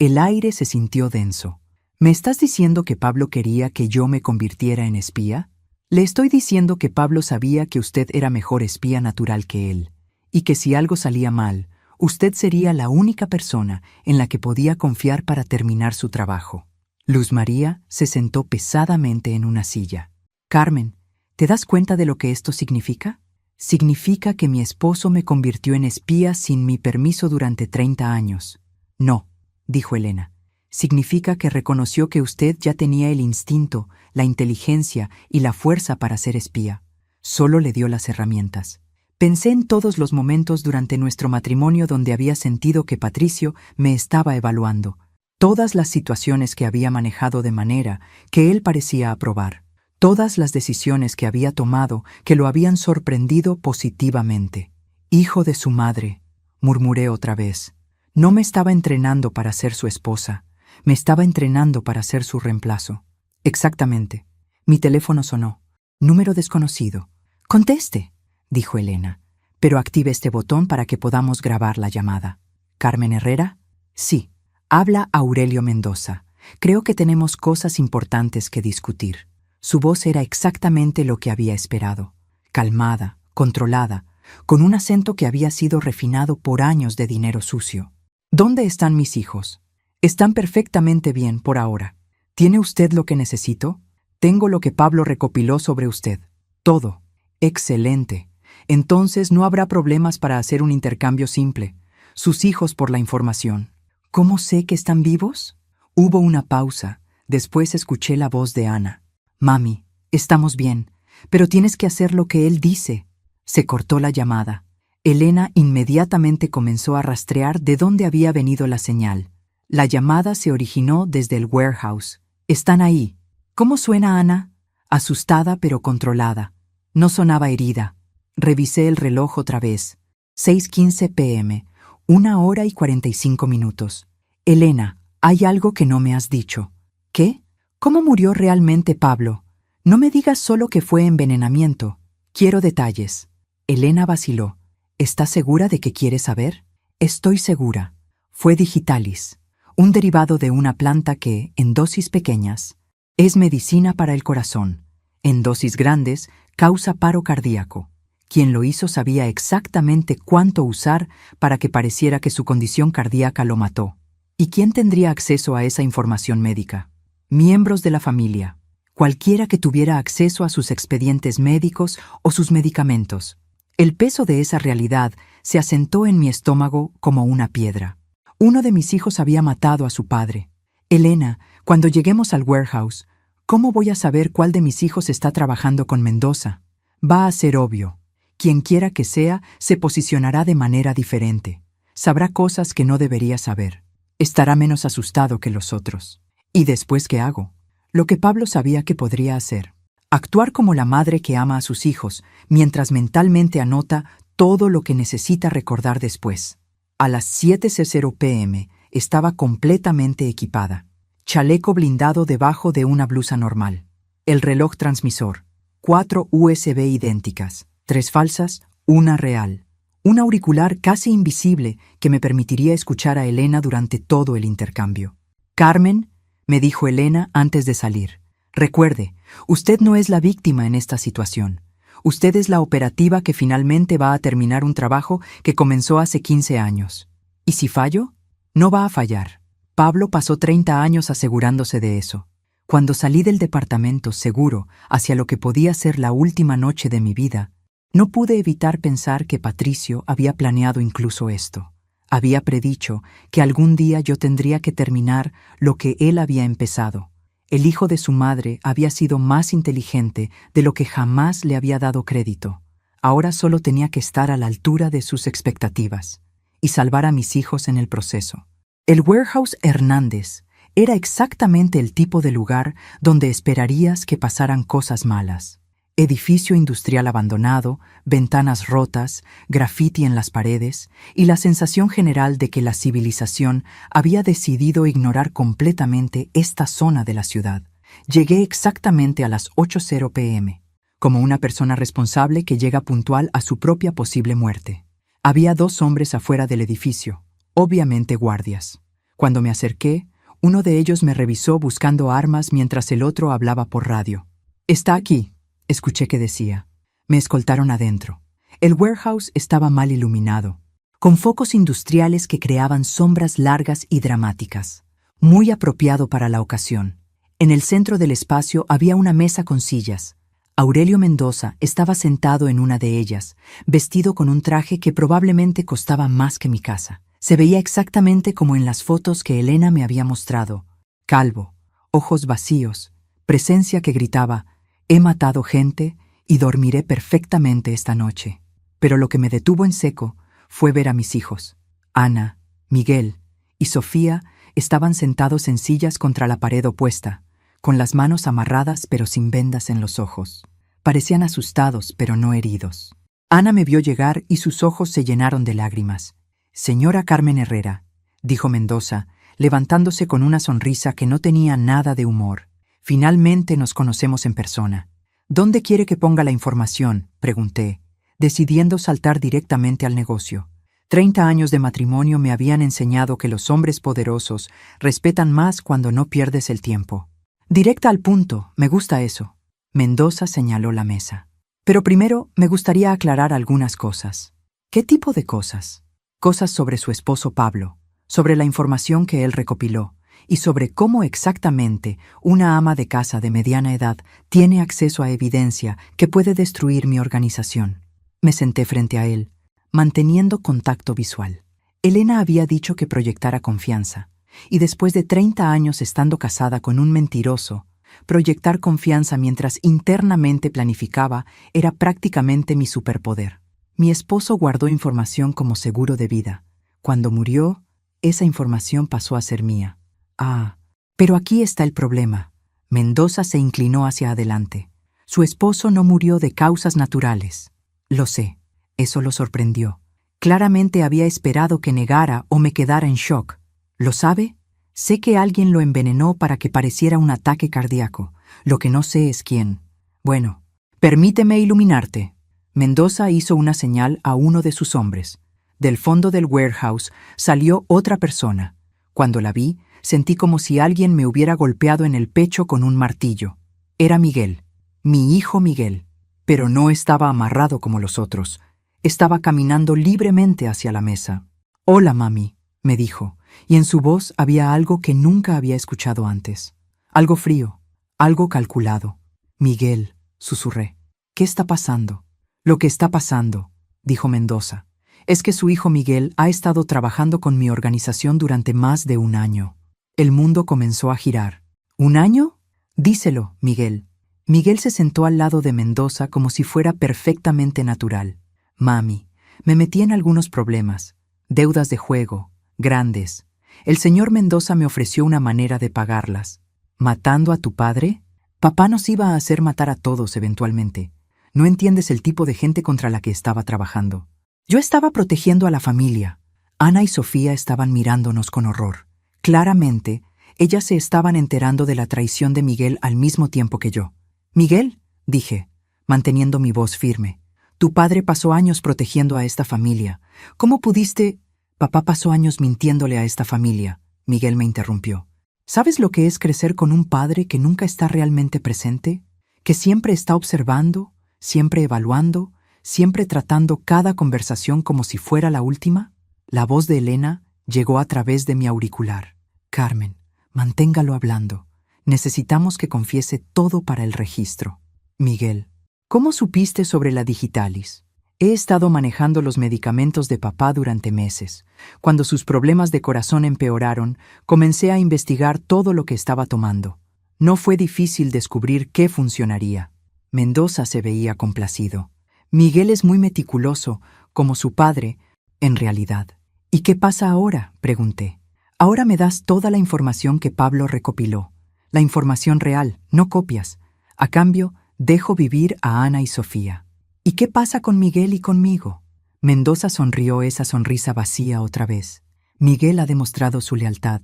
El aire se sintió denso. ¿Me estás diciendo que Pablo quería que yo me convirtiera en espía? Le estoy diciendo que Pablo sabía que usted era mejor espía natural que él, y que si algo salía mal, usted sería la única persona en la que podía confiar para terminar su trabajo. Luz María se sentó pesadamente en una silla. Carmen, ¿te das cuenta de lo que esto significa? Significa que mi esposo me convirtió en espía sin mi permiso durante 30 años. No, dijo Elena. Significa que reconoció que usted ya tenía el instinto, la inteligencia y la fuerza para ser espía. Solo le dio las herramientas. Pensé en todos los momentos durante nuestro matrimonio donde había sentido que Patricio me estaba evaluando. Todas las situaciones que había manejado de manera que él parecía aprobar. Todas las decisiones que había tomado que lo habían sorprendido positivamente. Hijo de su madre, murmuré otra vez. No me estaba entrenando para ser su esposa. Me estaba entrenando para ser su reemplazo. Exactamente. Mi teléfono sonó. Número desconocido. Conteste, dijo Elena, pero active este botón para que podamos grabar la llamada. ¿Carmen Herrera? Sí. Habla Aurelio Mendoza. Creo que tenemos cosas importantes que discutir. Su voz era exactamente lo que había esperado. Calmada, controlada, con un acento que había sido refinado por años de dinero sucio. ¿Dónde están mis hijos? Están perfectamente bien por ahora. ¿Tiene usted lo que necesito? Tengo lo que Pablo recopiló sobre usted. Todo. Excelente. Entonces no habrá problemas para hacer un intercambio simple. Sus hijos por la información. ¿Cómo sé que están vivos? Hubo una pausa. Después escuché la voz de Ana. Mami, estamos bien, pero tienes que hacer lo que él dice. Se cortó la llamada. Elena inmediatamente comenzó a rastrear de dónde había venido la señal. La llamada se originó desde el warehouse. Están ahí. ¿Cómo suena Ana? Asustada pero controlada. No sonaba herida. Revisé el reloj otra vez. 6:15 p.m. 1 hora y 45 minutos. Elena, hay algo que no me has dicho. ¿Qué? ¿Cómo murió realmente Pablo? No me digas solo que fue envenenamiento. Quiero detalles. Elena vaciló. ¿Estás segura de que quieres saber? Estoy segura. Fue digitalis, un derivado de una planta que, en dosis pequeñas, es medicina para el corazón. En dosis grandes, causa paro cardíaco. Quien lo hizo sabía exactamente cuánto usar para que pareciera que su condición cardíaca lo mató. ¿Y quién tendría acceso a esa información médica? Miembros de la familia. Cualquiera que tuviera acceso a sus expedientes médicos o sus medicamentos. El peso de esa realidad se asentó en mi estómago como una piedra. Uno de mis hijos había matado a su padre. Elena, cuando lleguemos al warehouse, ¿cómo voy a saber cuál de mis hijos está trabajando con Mendoza? Va a ser obvio. Quien quiera que sea, se posicionará de manera diferente. Sabrá cosas que no debería saber. Estará menos asustado que los otros. ¿Y después qué hago? Lo que Pablo sabía que podría hacer. Actuar como la madre que ama a sus hijos, mientras mentalmente anota todo lo que necesita recordar después. A las 7:00 p.m. estaba completamente equipada. Chaleco blindado debajo de una blusa normal. El reloj transmisor. 4 USB idénticas. 3 falsas, una real. Un auricular casi invisible que me permitiría escuchar a Elena durante todo el intercambio. «Carmen», me dijo Elena antes de salir, «recuerde, usted no es la víctima en esta situación. Usted es la operativa que finalmente va a terminar un trabajo que comenzó hace 15 años. ¿Y si fallo? No va a fallar». Pablo pasó 30 años asegurándose de eso. Cuando salí del departamento seguro hacia lo que podía ser la última noche de mi vida, no pude evitar pensar que Patricio había planeado incluso esto. Había predicho que algún día yo tendría que terminar lo que él había empezado. El hijo de su madre había sido más inteligente de lo que jamás le había dado crédito. Ahora solo tenía que estar a la altura de sus expectativas y salvar a mis hijos en el proceso. El Warehouse Hernández era exactamente el tipo de lugar donde esperarías que pasaran cosas malas. Edificio industrial abandonado, ventanas rotas, grafiti en las paredes y la sensación general de que la civilización había decidido ignorar completamente esta zona de la ciudad. Llegué exactamente a las 8:00 p.m., como una persona responsable que llega puntual a su propia posible muerte. Había 2 hombres afuera del edificio, obviamente guardias. Cuando me acerqué, uno de ellos me revisó buscando armas mientras el otro hablaba por radio. «Está aquí», escuché que decía. Me escoltaron adentro. El warehouse estaba mal iluminado, con focos industriales que creaban sombras largas y dramáticas, muy apropiado para la ocasión. En el centro del espacio había una mesa con sillas. Aurelio Mendoza estaba sentado en una de ellas, vestido con un traje que probablemente costaba más que mi casa. Se veía exactamente como en las fotos que Elena me había mostrado. Calvo, ojos vacíos, presencia que gritaba: «He matado gente y dormiré perfectamente esta noche». Pero lo que me detuvo en seco fue ver a mis hijos. Ana, Miguel y Sofía estaban sentados en sillas contra la pared opuesta, con las manos amarradas pero sin vendas en los ojos. Parecían asustados pero no heridos. Ana me vio llegar y sus ojos se llenaron de lágrimas. «Señora Carmen Herrera», dijo Mendoza, levantándose con una sonrisa que no tenía nada de humor. «Finalmente nos conocemos en persona». «¿Dónde quiere que ponga la información?», pregunté, decidiendo saltar directamente al negocio. 30 años de matrimonio me habían enseñado que los hombres poderosos respetan más cuando no pierdes el tiempo. «Directa al punto, me gusta eso». Mendoza señaló la mesa. «Pero primero me gustaría aclarar algunas cosas». «¿Qué tipo de cosas?» «Cosas sobre su esposo Pablo, sobre la información que él recopiló, y sobre cómo exactamente una ama de casa de mediana edad tiene acceso a evidencia que puede destruir mi organización». Me senté frente a él, manteniendo contacto visual. Elena había dicho que proyectara confianza, y después de 30 años estando casada con un mentiroso, proyectar confianza mientras internamente planificaba era prácticamente mi superpoder. Mi esposo guardó información como seguro de vida. Cuando murió, esa información pasó a ser mía. «Ah, pero aquí está el problema». Mendoza se inclinó hacia adelante. «Su esposo no murió de causas naturales». «Lo sé». Eso lo sorprendió. Claramente había esperado que negara o me quedara en shock. «¿Lo sabe? Sé que alguien lo envenenó para que pareciera un ataque cardíaco. Lo que no sé es quién». «Bueno, permíteme iluminarte». Mendoza hizo una señal a uno de sus hombres. Del fondo del warehouse salió otra persona. Cuando la vi, sentí como si alguien me hubiera golpeado en el pecho con un martillo. Era Miguel, mi hijo Miguel, pero no estaba amarrado como los otros. Estaba caminando libremente hacia la mesa. «Hola, mami», me dijo, y en su voz había algo que nunca había escuchado antes. Algo frío, algo calculado. «Miguel», susurré, «¿qué está pasando?» «Lo que está pasando», dijo Mendoza, «es que su hijo Miguel ha estado trabajando con mi organización durante más de 1 año». El mundo comenzó a girar. «¿1 año? Díselo, Miguel». Miguel se sentó al lado de Mendoza como si fuera perfectamente natural. Mami, me metí en algunos problemas, deudas de juego, grandes. El señor Mendoza me ofreció una manera de pagarlas. ¿Matando a tu padre? Papá nos iba a hacer matar a todos eventualmente. No entiendes el tipo de gente contra la que estaba trabajando. Yo estaba protegiendo a la familia. Ana y Sofía estaban mirándonos con horror. Claramente, ellas se estaban enterando de la traición de Miguel al mismo tiempo que yo. «Miguel», dije, manteniendo mi voz firme, «tu padre pasó años protegiendo a esta familia. ¿Cómo pudiste...?» «Papá pasó años mintiéndole a esta familia», Miguel me interrumpió. «¿Sabes lo que es crecer con un padre que nunca está realmente presente? Que siempre está observando, siempre evaluando, siempre tratando cada conversación como si fuera la última?» La voz de Elena llegó a través de mi auricular. «Carmen, manténgalo hablando. Necesitamos que confiese todo para el registro». «Miguel, ¿cómo supiste sobre la digitalis? He estado manejando los medicamentos de papá durante meses. Cuando sus problemas de corazón empeoraron, comencé a investigar todo lo que estaba tomando. No fue difícil descubrir qué funcionaría». Mendoza se veía complacido. «Miguel es muy meticuloso, como su padre, en realidad». «¿Y qué pasa ahora?», pregunté. «Ahora me das toda la información que Pablo recopiló. La información real, no copias. A cambio, dejo vivir a Ana y Sofía». «¿Y qué pasa con Miguel y conmigo?». Mendoza sonrió esa sonrisa vacía otra vez. «Miguel ha demostrado su lealtad.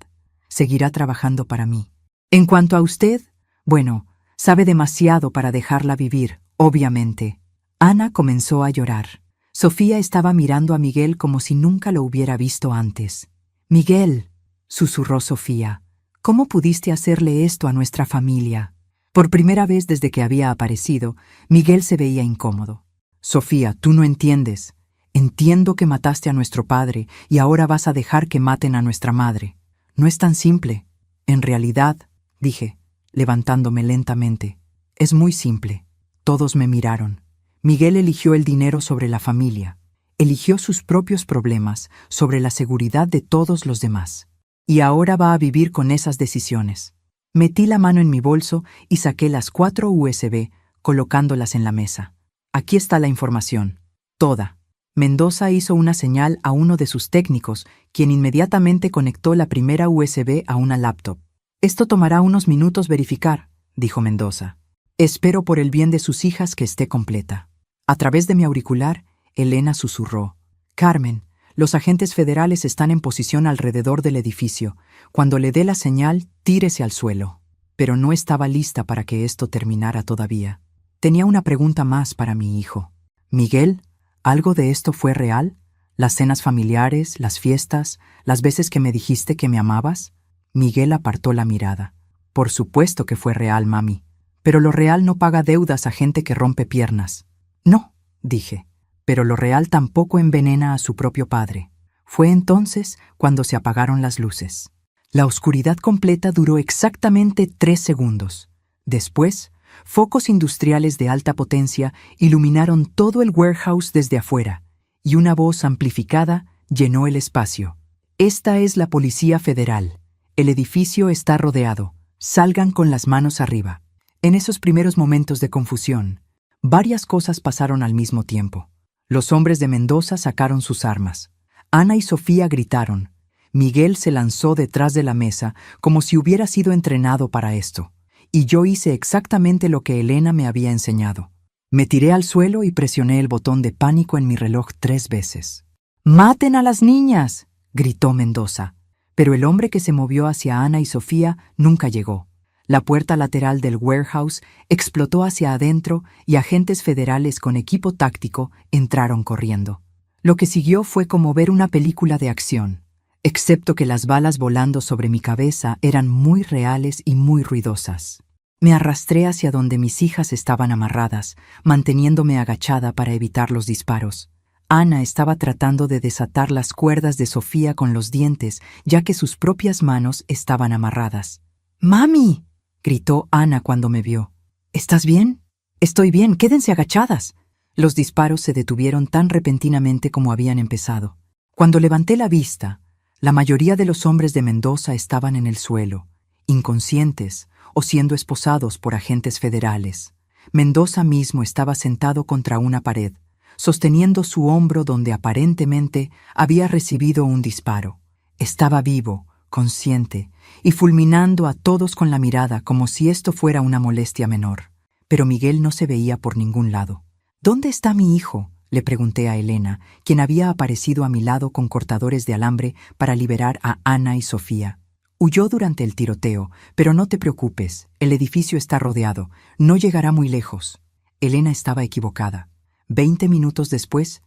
Seguirá trabajando para mí. En cuanto a usted, bueno, sabe demasiado para dejarla vivir, obviamente». Ana comenzó a llorar. Sofía estaba mirando a Miguel como si nunca lo hubiera visto antes. «Miguel», susurró Sofía, «¿cómo pudiste hacerle esto a nuestra familia?». Por primera vez desde que había aparecido, Miguel se veía incómodo. «Sofía, tú no entiendes. Entiendo que mataste a nuestro padre y ahora vas a dejar que maten a nuestra madre. No es tan simple. En realidad», dije, levantándome lentamente, «es muy simple». Todos me miraron. Miguel eligió el dinero sobre la familia. Eligió sus propios problemas sobre la seguridad de todos los demás. Y ahora va a vivir con esas decisiones. Metí la mano en mi bolso y saqué las 4 USB, colocándolas en la mesa. «Aquí está la información. Toda». Mendoza hizo una señal a uno de sus técnicos, quien inmediatamente conectó la primera USB a una laptop. «Esto tomará unos minutos verificar», dijo Mendoza. «Espero por el bien de sus hijas que esté completa». A través de mi auricular, Elena susurró. «Carmen, los agentes federales están en posición alrededor del edificio. Cuando le dé la señal, tírese al suelo». Pero no estaba lista para que esto terminara todavía. Tenía una pregunta más para mi hijo. «Miguel, ¿algo de esto fue real? ¿Las cenas familiares, las fiestas, las veces que me dijiste que me amabas?» Miguel apartó la mirada. «Por supuesto que fue real, mami. Pero lo real no paga deudas a gente que rompe piernas». «No», dije, «pero lo real tampoco envenena a su propio padre». Fue entonces cuando se apagaron las luces. La oscuridad completa duró exactamente 3 segundos. Después, focos industriales de alta potencia iluminaron todo el warehouse desde afuera, y una voz amplificada llenó el espacio. «Esta es la Policía Federal. El edificio está rodeado. Salgan con las manos arriba». En esos primeros momentos de confusión, varias cosas pasaron al mismo tiempo. Los hombres de Mendoza sacaron sus armas. Ana y Sofía gritaron. Miguel se lanzó detrás de la mesa como si hubiera sido entrenado para esto. Y yo hice exactamente lo que Elena me había enseñado. Me tiré al suelo y presioné el botón de pánico en mi reloj 3 veces. «¡Maten a las niñas!», gritó Mendoza. Pero el hombre que se movió hacia Ana y Sofía nunca llegó. La puerta lateral del warehouse explotó hacia adentro y agentes federales con equipo táctico entraron corriendo. Lo que siguió fue como ver una película de acción, excepto que las balas volando sobre mi cabeza eran muy reales y muy ruidosas. Me arrastré hacia donde mis hijas estaban amarradas, manteniéndome agachada para evitar los disparos. Ana estaba tratando de desatar las cuerdas de Sofía con los dientes, ya que sus propias manos estaban amarradas. «¡Mami!», gritó Ana cuando me vio. «¿Estás bien?». «Estoy bien, quédense agachadas». Los disparos se detuvieron tan repentinamente como habían empezado. Cuando levanté la vista, la mayoría de los hombres de Mendoza estaban en el suelo, inconscientes o siendo esposados por agentes federales. Mendoza mismo estaba sentado contra una pared, sosteniendo su hombro donde aparentemente había recibido un disparo. Estaba vivo, consciente, y fulminando a todos con la mirada como si esto fuera una molestia menor. Pero Miguel no se veía por ningún lado. «¿Dónde está mi hijo?», le pregunté a Elena, quien había aparecido a mi lado con cortadores de alambre para liberar a Ana y Sofía. «Huyó durante el tiroteo, pero no te preocupes, el edificio está rodeado, no llegará muy lejos». Elena estaba equivocada. 20 minutos después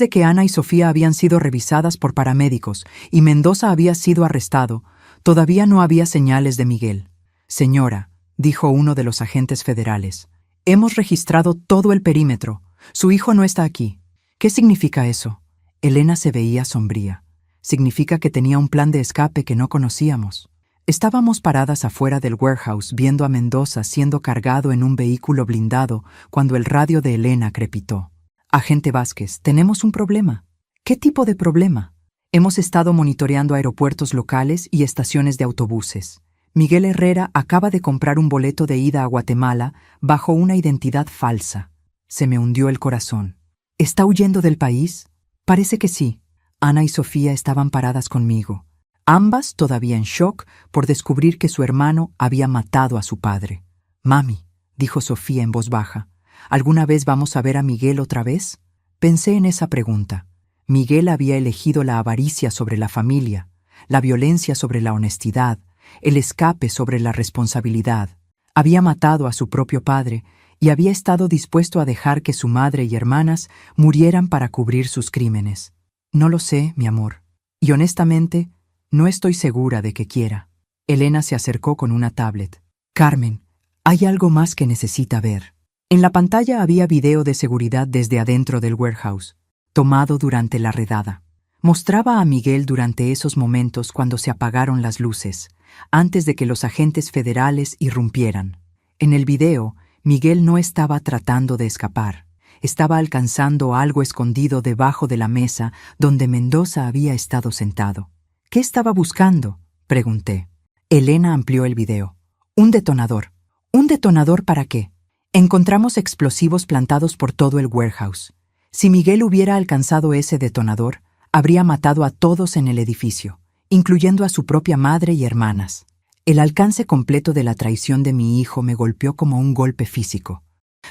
de que Ana y Sofía habían sido revisadas por paramédicos y Mendoza había sido arrestado, todavía no había señales de Miguel. «Señora», dijo uno de los agentes federales, «hemos registrado todo el perímetro. Su hijo no está aquí». «¿Qué significa eso?». Elena se veía sombría. «Significa que tenía un plan de escape que no conocíamos». Estábamos paradas afuera del warehouse viendo a Mendoza siendo cargado en un vehículo blindado cuando el radio de Elena crepitó. «Agente Vázquez, tenemos un problema». «¿Qué tipo de problema?». «Hemos estado monitoreando aeropuertos locales y estaciones de autobuses. Miguel Herrera acaba de comprar un boleto de ida a Guatemala bajo una identidad falsa». Se me hundió el corazón. «¿Está huyendo del país?». «Parece que sí». Ana y Sofía estaban paradas conmigo, ambas todavía en shock por descubrir que su hermano había matado a su padre. «Mami», dijo Sofía en voz baja, «¿alguna vez vamos a ver a Miguel otra vez?». Pensé en esa pregunta. Miguel había elegido la avaricia sobre la familia, la violencia sobre la honestidad, el escape sobre la responsabilidad. Había matado a su propio padre y había estado dispuesto a dejar que su madre y hermanas murieran para cubrir sus crímenes. «No lo sé, mi amor, y honestamente, no estoy segura de que quiera». Elena se acercó con una tablet. «Carmen, hay algo más que necesita ver». En la pantalla había video de seguridad desde adentro del warehouse, tomado durante la redada. Mostraba a Miguel durante esos momentos cuando se apagaron las luces, antes de que los agentes federales irrumpieran. En el video, Miguel no estaba tratando de escapar. Estaba alcanzando algo escondido debajo de la mesa donde Mendoza había estado sentado. «¿Qué estaba buscando?», pregunté. Elena amplió el video. «Un detonador». «¿Un detonador para qué?». «Encontramos explosivos plantados por todo el warehouse. Si Miguel hubiera alcanzado ese detonador, habría matado a todos en el edificio, incluyendo a su propia madre y hermanas». El alcance completo de la traición de mi hijo me golpeó como un golpe físico.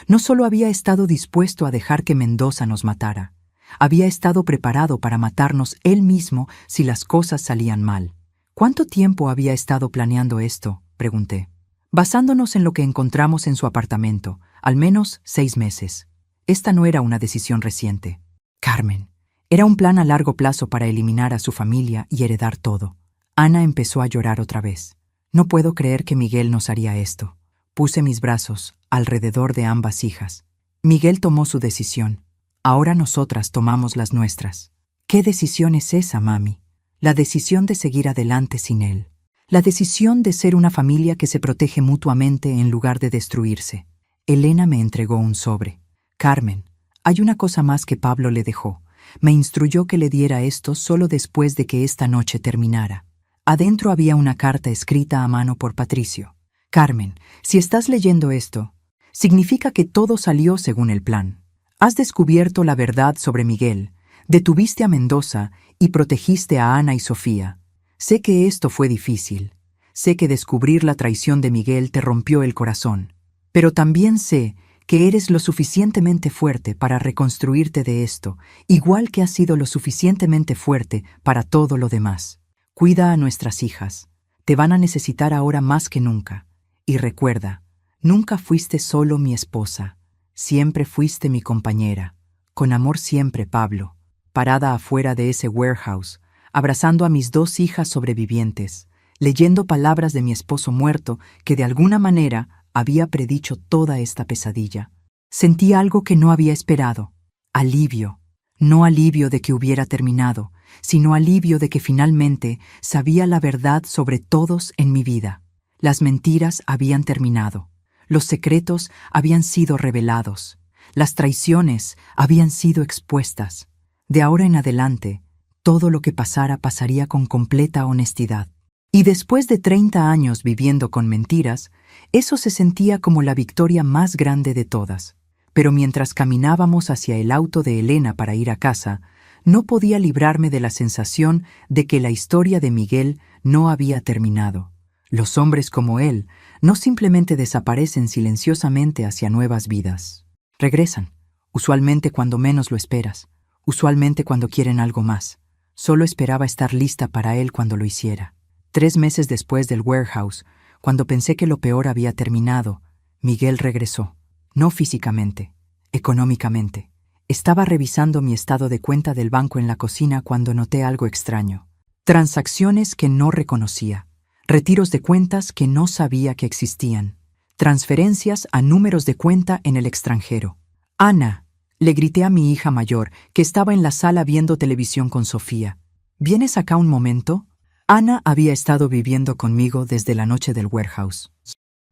No solo había estado dispuesto a dejar que Mendoza nos matara, había estado preparado para matarnos él mismo si las cosas salían mal. «¿Cuánto tiempo había estado planeando esto?», pregunté. «Basándonos en lo que encontramos en su apartamento, al menos 6 meses. Esta no era una decisión reciente. Carmen, era un plan a largo plazo para eliminar a su familia y heredar todo». Ana empezó a llorar otra vez. «No puedo creer que Miguel nos haría esto». Puse mis brazos alrededor de ambas hijas. «Miguel tomó su decisión. Ahora nosotras tomamos las nuestras». «¿Qué decisión es esa, mami?». «La decisión de seguir adelante sin él. La decisión de ser una familia que se protege mutuamente en lugar de destruirse». Elena me entregó un sobre. «Carmen, hay una cosa más que Pablo le dejó. Me instruyó que le diera esto solo después de que esta noche terminara». Adentro había una carta escrita a mano por Patricio. «Carmen, si estás leyendo esto, significa que todo salió según el plan. Has descubierto la verdad sobre Miguel, detuviste a Mendoza y protegiste a Ana y Sofía. Sé que esto fue difícil. Sé que descubrir la traición de Miguel te rompió el corazón. Pero también sé que eres lo suficientemente fuerte para reconstruirte de esto, igual que has sido lo suficientemente fuerte para todo lo demás. Cuida a nuestras hijas. Te van a necesitar ahora más que nunca. Y recuerda, nunca fuiste solo mi esposa. Siempre fuiste mi compañera. Con amor siempre, Pablo». Parada afuera de ese warehouse, abrazando a mis 2 hijas sobrevivientes, leyendo palabras de mi esposo muerto que de alguna manera había predicho toda esta pesadilla, sentí algo que no había esperado. Alivio. No alivio de que hubiera terminado, sino alivio de que finalmente sabía la verdad sobre todos en mi vida. Las mentiras habían terminado. Los secretos habían sido revelados. Las traiciones habían sido expuestas. De ahora en adelante, todo lo que pasara pasaría con completa honestidad. Y después de 30 años viviendo con mentiras, eso se sentía como la victoria más grande de todas. pero mientras caminábamos hacia el auto de Elena para ir a casa, no podía librarme de la sensación de que la historia de Miguel no había terminado. Los hombres como él no simplemente desaparecen silenciosamente hacia nuevas vidas. Regresan, usualmente cuando menos lo esperas, usualmente cuando quieren algo más. Solo esperaba estar lista para él cuando lo hiciera. 3 meses después del warehouse, cuando pensé que lo peor había terminado, Miguel regresó. No físicamente, económicamente. Estaba revisando mi estado de cuenta del banco en la cocina cuando noté algo extraño. Transacciones que no reconocía. Retiros de cuentas que no sabía que existían. Transferencias a números de cuenta en el extranjero. «Ana», le grité a mi hija mayor, que estaba en la sala viendo televisión con Sofía. «¿Vienes acá un momento?» Ana había estado viviendo conmigo desde la noche del warehouse.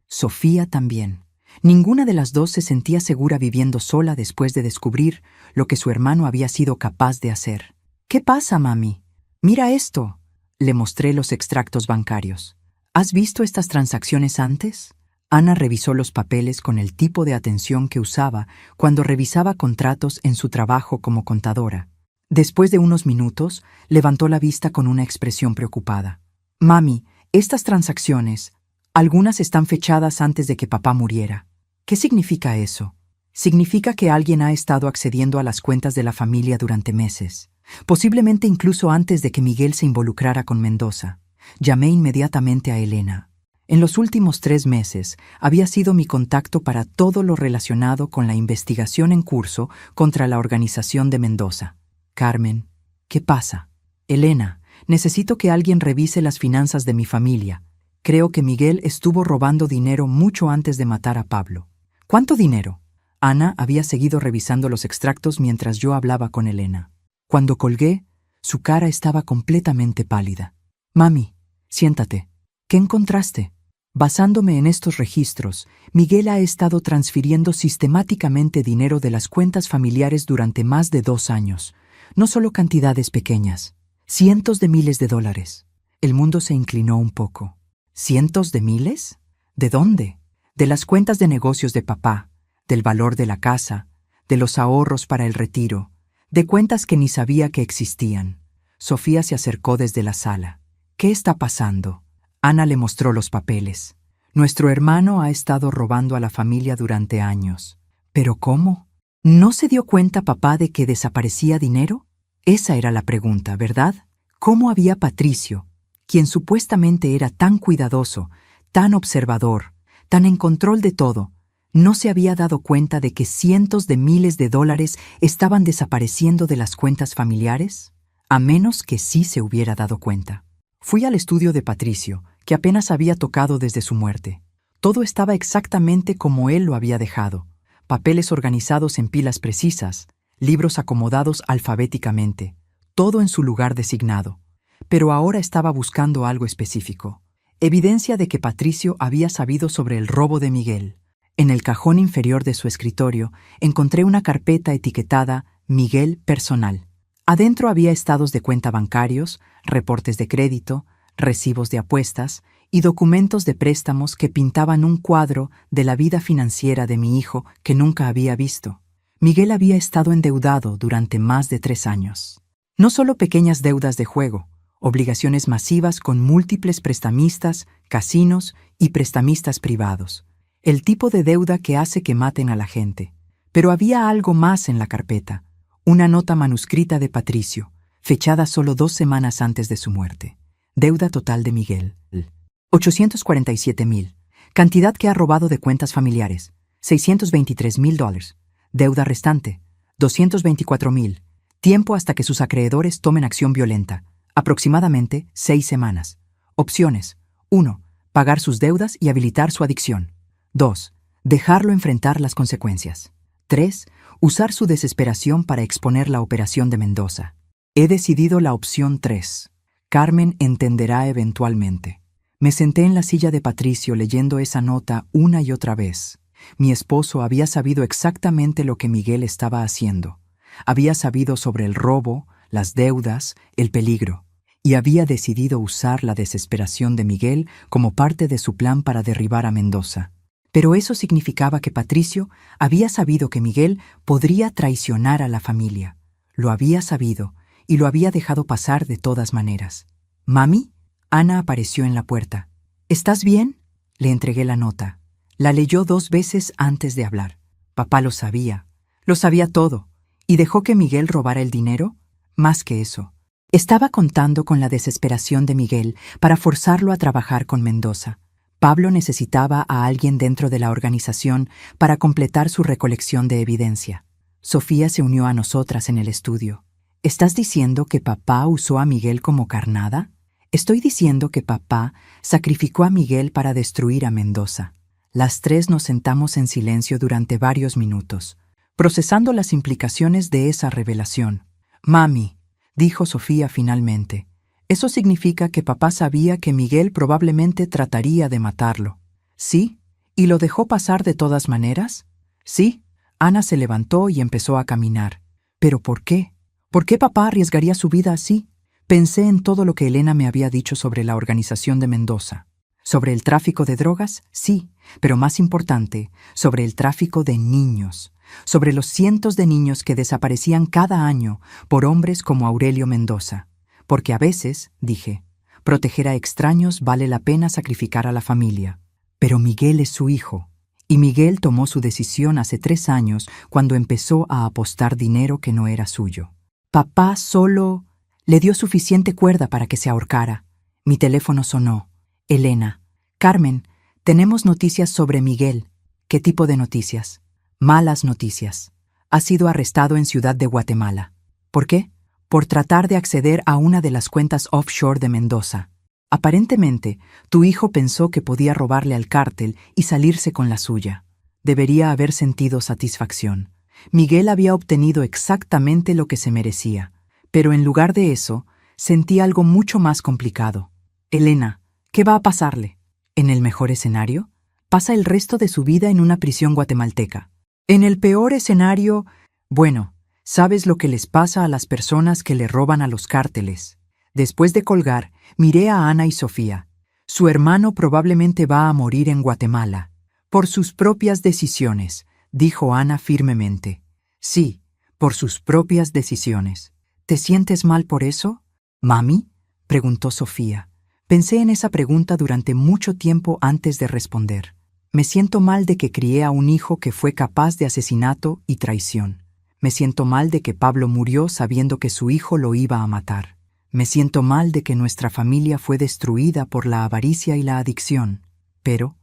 Sofía también. Ninguna de las dos se sentía segura viviendo sola después de descubrir lo que su hermano había sido capaz de hacer. «¿Qué pasa, mami? Mira esto». Le mostré los extractos bancarios. «¿Has visto estas transacciones antes?» Ana revisó los papeles con el tipo de atención que usaba cuando revisaba contratos en su trabajo como contadora. Después de unos minutos, levantó la vista con una expresión preocupada. «Mami, estas transacciones, algunas están fechadas antes de que papá muriera. ¿Qué significa eso?» «Significa que alguien ha estado accediendo a las cuentas de la familia durante meses, posiblemente incluso antes de que Miguel se involucrara con Mendoza». Llamé inmediatamente a Elena. En los últimos 3 meses había sido mi contacto para todo lo relacionado con la investigación en curso contra la organización de Mendoza. «Carmen, ¿qué pasa?» «Elena, necesito que alguien revise las finanzas de mi familia. Creo que Miguel estuvo robando dinero mucho antes de matar a Pablo». «¿Cuánto dinero?» Ana había seguido revisando los extractos mientras yo hablaba con Elena. Cuando colgué, su cara estaba completamente pálida. «Mami, siéntate. ¿Qué encontraste?» Basándome en estos registros, Miguel ha estado transfiriendo sistemáticamente dinero de las cuentas familiares durante más de 2 años. No solo cantidades pequeñas, cientos de miles de dólares. El mundo se inclinó un poco. ¿Cientos de miles? ¿De dónde? De las cuentas de negocios de papá, del valor de la casa, de los ahorros para el retiro, de cuentas que ni sabía que existían. Sofía se acercó desde la sala. «¿Qué está pasando?» Ana le mostró los papeles. «Nuestro hermano ha estado robando a la familia durante años». «¿Pero cómo? ¿No se dio cuenta papá de que desaparecía dinero?» Esa era la pregunta, ¿verdad? ¿Cómo había Patricio, quien supuestamente era tan cuidadoso, tan observador, tan en control de todo, no se había dado cuenta de que cientos de miles de dólares estaban desapareciendo de las cuentas familiares? A menos que sí se hubiera dado cuenta. Fui al estudio de Patricio, que apenas había tocado desde su muerte. Todo estaba exactamente como él lo había dejado. Papeles organizados en pilas precisas, libros acomodados alfabéticamente, todo en su lugar designado. Pero ahora estaba buscando algo específico. Evidencia de que Patricio había sabido sobre el robo de Miguel. En el cajón inferior de su escritorio encontré una carpeta etiquetada Miguel Personal. Adentro había estados de cuenta bancarios, reportes de crédito, recibos de apuestas y documentos de préstamos que pintaban un cuadro de la vida financiera de mi hijo que nunca había visto. Miguel había estado endeudado durante más de 3 años. No solo pequeñas deudas de juego, obligaciones masivas con múltiples prestamistas, casinos y prestamistas privados. El tipo de deuda que hace que maten a la gente. Pero había algo más en la carpeta. Una nota manuscrita de Patricio, fechada solo 2 semanas antes de su muerte. Deuda total de Miguel. 847,000. Cantidad que ha robado de cuentas familiares. $623,000. Deuda restante. 224,000. Tiempo hasta que sus acreedores tomen acción violenta. Aproximadamente 6 semanas. Opciones. 1. Pagar sus deudas y habilitar su adicción. 2. Dejarlo enfrentar las consecuencias. 3. Usar su desesperación para exponer la operación de Mendoza. He decidido la opción 3. Carmen entenderá eventualmente. Me senté en la silla de Patricio leyendo esa nota una y otra vez. Mi esposo había sabido exactamente lo que Miguel estaba haciendo. Había sabido sobre el robo, las deudas, el peligro. Y había decidido usar la desesperación de Miguel como parte de su plan para derribar a Mendoza. Pero eso significaba que Patricio había sabido que Miguel podría traicionar a la familia. Lo había sabido y lo había dejado pasar de todas maneras. «Mami», Ana apareció en la puerta. «¿Estás bien?». Le entregué la nota. La leyó 2 veces antes de hablar. Papá lo sabía todo. ¿Y dejó que Miguel robara el dinero? Más que eso. Estaba contando con la desesperación de Miguel para forzarlo a trabajar con Mendoza. Pablo necesitaba a alguien dentro de la organización para completar su recolección de evidencia. Sofía se unió a nosotras en el estudio. ¿Estás diciendo que papá usó a Miguel como carnada? Estoy diciendo que papá sacrificó a Miguel para destruir a Mendoza. Las 3 nos sentamos en silencio durante varios minutos, procesando las implicaciones de esa revelación. «Mami», dijo Sofía finalmente, «eso significa que papá sabía que Miguel probablemente trataría de matarlo». «¿Sí? ¿Y lo dejó pasar de todas maneras?» «Sí». Ana se levantó y empezó a caminar. «¿Pero por qué? ¿Por qué papá arriesgaría su vida así?» Pensé en todo lo que Elena me había dicho sobre la organización de Mendoza. Sobre el tráfico de drogas, sí, pero más importante, sobre el tráfico de niños, sobre los cientos de niños que desaparecían cada año por hombres como Aurelio Mendoza. Porque a veces, dije, proteger a extraños vale la pena sacrificar a la familia. Pero Miguel es su hijo, y Miguel tomó su decisión hace 3 años cuando empezó a apostar dinero que no era suyo. Papá solo le dio suficiente cuerda para que se ahorcara. Mi teléfono sonó. «Elena, Carmen, tenemos noticias sobre Miguel». «¿Qué tipo de noticias?» «Malas noticias. Ha sido arrestado en Ciudad de Guatemala». «¿Por qué?» «Por tratar de acceder a una de las cuentas offshore de Mendoza. Aparentemente, tu hijo pensó que podía robarle al cártel y salirse con la suya. Debería haber sentido satisfacción. Miguel había obtenido exactamente lo que se merecía. Pero en lugar de eso, sentí algo mucho más complicado. Elena, ¿qué va a pasarle? En el mejor escenario, pasa el resto de su vida en una prisión guatemalteca. En el peor escenario, bueno, sabes lo que les pasa a las personas que le roban a los cárteles. Después de colgar, miré a Ana y Sofía. Su hermano probablemente va a morir en Guatemala. Por sus propias decisiones, dijo Ana firmemente. Sí, por sus propias decisiones. ¿Te sientes mal por eso? ¿Mami?, preguntó Sofía. Pensé en esa pregunta durante mucho tiempo antes de responder. Me siento mal de que crié a un hijo que fue capaz de asesinato y traición. Me siento mal de que Pablo murió sabiendo que su hijo lo iba a matar. Me siento mal de que nuestra familia fue destruida por la avaricia y la adicción. Pero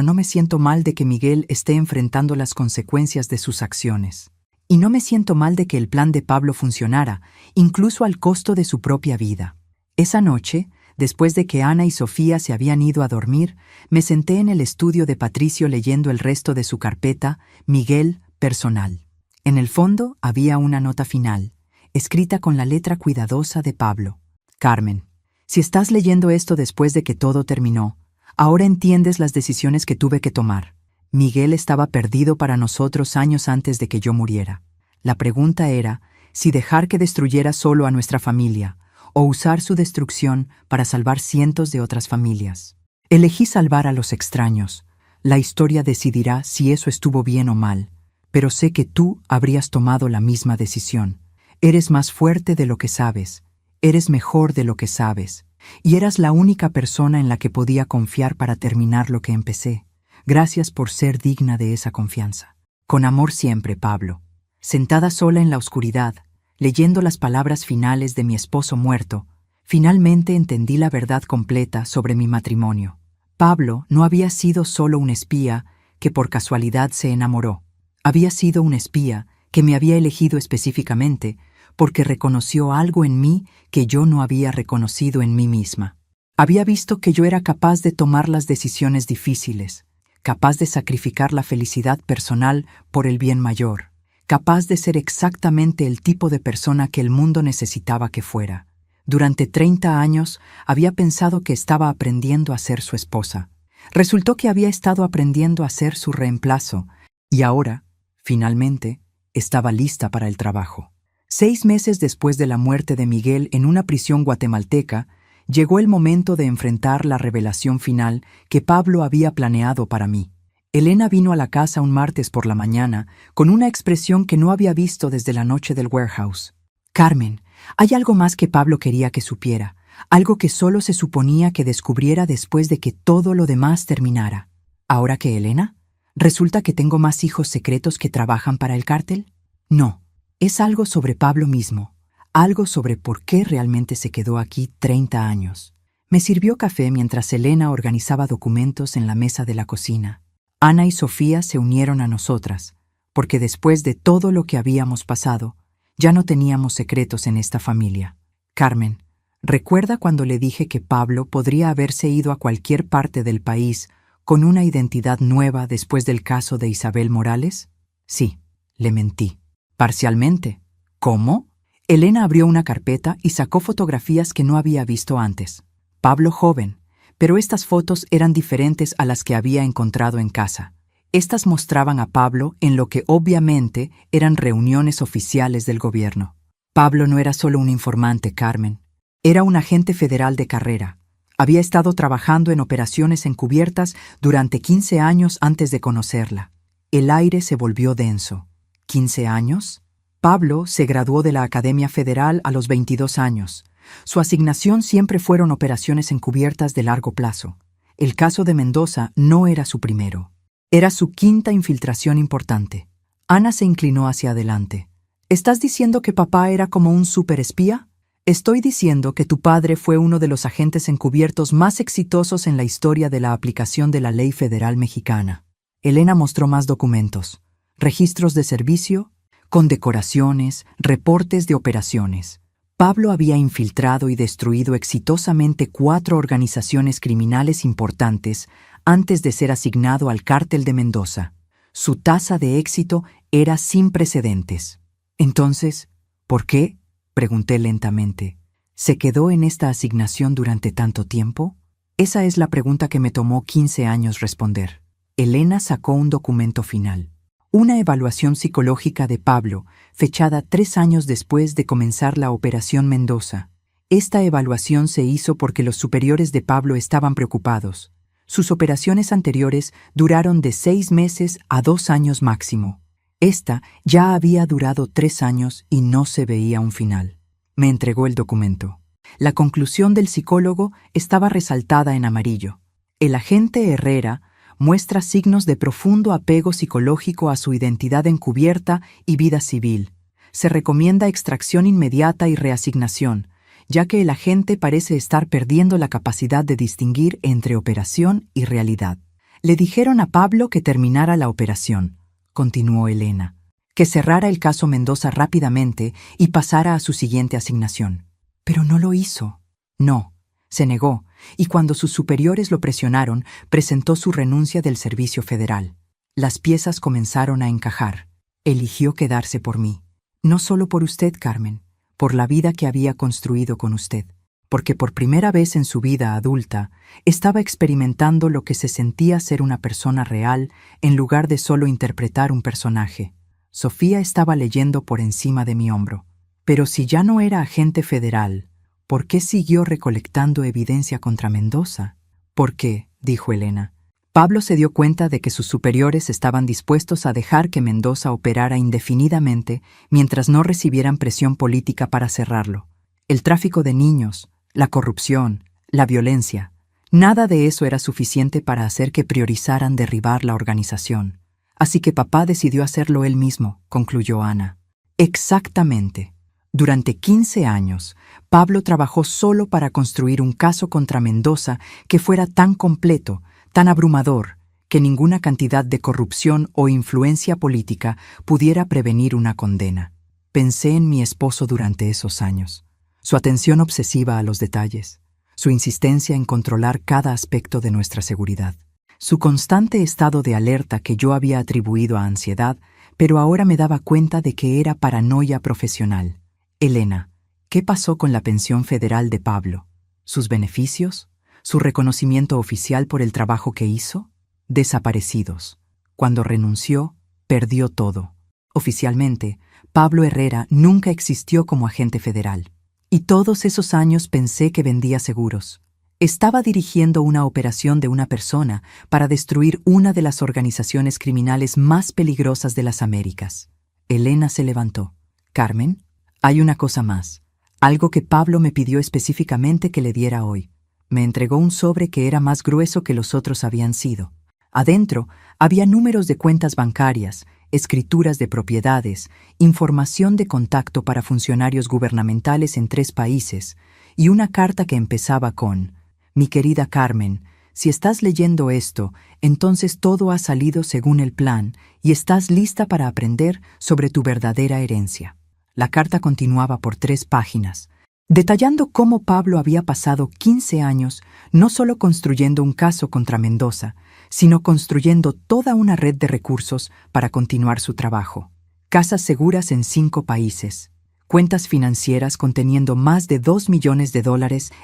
no me siento mal de que Miguel esté enfrentando las consecuencias de sus acciones. Y no me siento mal de que el plan de Pablo funcionara, incluso al costo de su propia vida. Esa noche, después de que Ana y Sofía se habían ido a dormir, me senté en el estudio de Patricio leyendo el resto de su carpeta, Miguel, personal. En el fondo había una nota final, escrita con la letra cuidadosa de Pablo. Carmen, si estás leyendo esto después de que todo terminó, ahora entiendes las decisiones que tuve que tomar. Miguel estaba perdido para nosotros años antes de que yo muriera. La pregunta era si dejar que destruyera solo a nuestra familia o usar su destrucción para salvar cientos de otras familias. Elegí salvar a los extraños. La historia decidirá si eso estuvo bien o mal, pero sé que tú habrías tomado la misma decisión. Eres más fuerte de lo que sabes, eres mejor de lo que sabes, y eras la única persona en la que podía confiar para terminar lo que empecé. Gracias por ser digna de esa confianza. Con amor siempre, Pablo. Sentada sola en la oscuridad, leyendo las palabras finales de mi esposo muerto, finalmente entendí la verdad completa sobre mi matrimonio. Pablo no había sido solo un espía que por casualidad se enamoró. Había sido un espía que me había elegido específicamente porque reconoció algo en mí que yo no había reconocido en mí misma. Había visto que yo era capaz de tomar las decisiones difíciles, capaz de sacrificar la felicidad personal por el bien mayor, capaz de ser exactamente el tipo de persona que el mundo necesitaba que fuera. Durante 30 años había pensado que estaba aprendiendo a ser su esposa. Resultó que había estado aprendiendo a ser su reemplazo, y ahora, finalmente, estaba lista para el trabajo. 6 meses después de la muerte de Miguel en una prisión guatemalteca, llegó el momento de enfrentar la revelación final que Pablo había planeado para mí. Elena vino a la casa un martes por la mañana con una expresión que no había visto desde la noche del warehouse. Carmen, hay algo más que Pablo quería que supiera, algo que solo se suponía que descubriera después de que todo lo demás terminara. ¿Ahora que Elena? ¿Resulta que tengo más hijos secretos que trabajan para el cártel? No, es algo sobre Pablo mismo, algo sobre por qué realmente se quedó aquí 30 años. Me sirvió café mientras Elena organizaba documentos en la mesa de la cocina. Ana y Sofía se unieron a nosotras, porque después de todo lo que habíamos pasado, ya no teníamos secretos en esta familia. Carmen, ¿recuerda cuando le dije que Pablo podría haberse ido a cualquier parte del país con una identidad nueva después del caso de Isabel Morales? Sí, le mentí. Parcialmente. ¿Cómo? Elena abrió una carpeta y sacó fotografías que no había visto antes. Pablo joven, pero estas fotos eran diferentes a las que había encontrado en casa. Estas mostraban a Pablo en lo que obviamente eran reuniones oficiales del gobierno. Pablo no era solo un informante, Carmen. Era un agente federal de carrera. Había estado trabajando en operaciones encubiertas durante 15 años antes de conocerla. El aire se volvió denso. ¿15 años? Pablo se graduó de la Academia Federal a los 22 años. Su asignación siempre fueron operaciones encubiertas de largo plazo. El caso de Mendoza no era su primero. Era su quinta infiltración importante. Ana se inclinó hacia adelante. ¿Estás diciendo que papá era como un superespía? Estoy diciendo que tu padre fue uno de los agentes encubiertos más exitosos en la historia de la aplicación de la ley federal mexicana. Elena mostró más documentos, registros de servicio, condecoraciones, reportes de operaciones. Pablo había infiltrado y destruido exitosamente 4 organizaciones criminales importantes antes de ser asignado al cártel de Mendoza. Su tasa de éxito era sin precedentes. Entonces, ¿por qué? Pregunté lentamente. ¿Se quedó en esta asignación durante tanto tiempo? Esa es la pregunta que me tomó 15 años responder. Elena sacó un documento final. Una evaluación psicológica de Pablo, fechada 3 años después de comenzar la Operación Mendoza. Esta evaluación se hizo porque los superiores de Pablo estaban preocupados. Sus operaciones anteriores duraron de 6 meses a 2 años máximo. Esta ya había durado 3 años y no se veía un final. Me entregó el documento. La conclusión del psicólogo estaba resaltada en amarillo. El agente Herrera muestra signos de profundo apego psicológico a su identidad encubierta y vida civil. Se recomienda extracción inmediata y reasignación, ya que el agente parece estar perdiendo la capacidad de distinguir entre operación y realidad. Le dijeron a Pablo que terminara la operación, continuó Elena, que cerrara el caso Mendoza rápidamente y pasara a su siguiente asignación. Pero no lo hizo. No, se negó, y cuando sus superiores lo presionaron, presentó su renuncia del servicio federal. Las piezas comenzaron a encajar. Eligió quedarse por mí. No solo por usted, Carmen, por la vida que había construido con usted, porque por primera vez en su vida adulta estaba experimentando lo que se sentía ser una persona real en lugar de solo interpretar un personaje. Sofía estaba leyendo por encima de mi hombro. Pero si ya no era agente federal, ¿por qué siguió recolectando evidencia contra Mendoza? ¿Por qué?, dijo Elena. Pablo se dio cuenta de que sus superiores estaban dispuestos a dejar que Mendoza operara indefinidamente mientras no recibieran presión política para cerrarlo. El tráfico de niños, la corrupción, la violencia, nada de eso era suficiente para hacer que priorizaran derribar la organización. Así que papá decidió hacerlo él mismo, concluyó Ana. Exactamente. Durante 15 años, Pablo trabajó solo para construir un caso contra Mendoza que fuera tan completo, tan abrumador, que ninguna cantidad de corrupción o influencia política pudiera prevenir una condena. Pensé en mi esposo durante esos años. Su atención obsesiva a los detalles, su insistencia en controlar cada aspecto de nuestra seguridad, su constante estado de alerta que yo había atribuido a ansiedad, pero ahora me daba cuenta de que era paranoia profesional. Elena, ¿qué pasó con la pensión federal de Pablo? ¿Sus beneficios? ¿Su reconocimiento oficial por el trabajo que hizo? Desaparecidos. Cuando renunció, perdió todo. Oficialmente, Pablo Herrera nunca existió como agente federal. Y todos esos años pensé que vendía seguros. Estaba dirigiendo una operación de una persona para destruir una de las organizaciones criminales más peligrosas de las Américas. Elena se levantó. Carmen, hay una cosa más. Algo que Pablo me pidió específicamente que le diera hoy. Me entregó un sobre que era más grueso que los otros habían sido. Adentro había números de cuentas bancarias, escrituras de propiedades, información de contacto para funcionarios gubernamentales en 3 países y una carta que empezaba con: Mi querida Carmen, si estás leyendo esto, entonces todo ha salido según el plan y estás lista para aprender sobre tu verdadera herencia. La carta continuaba por 3 páginas, detallando cómo Pablo había pasado 15 años no solo construyendo un caso contra Mendoza, sino construyendo toda una red de recursos para continuar su trabajo. Casas seguras en 5 países, cuentas financieras conteniendo más de $2 millones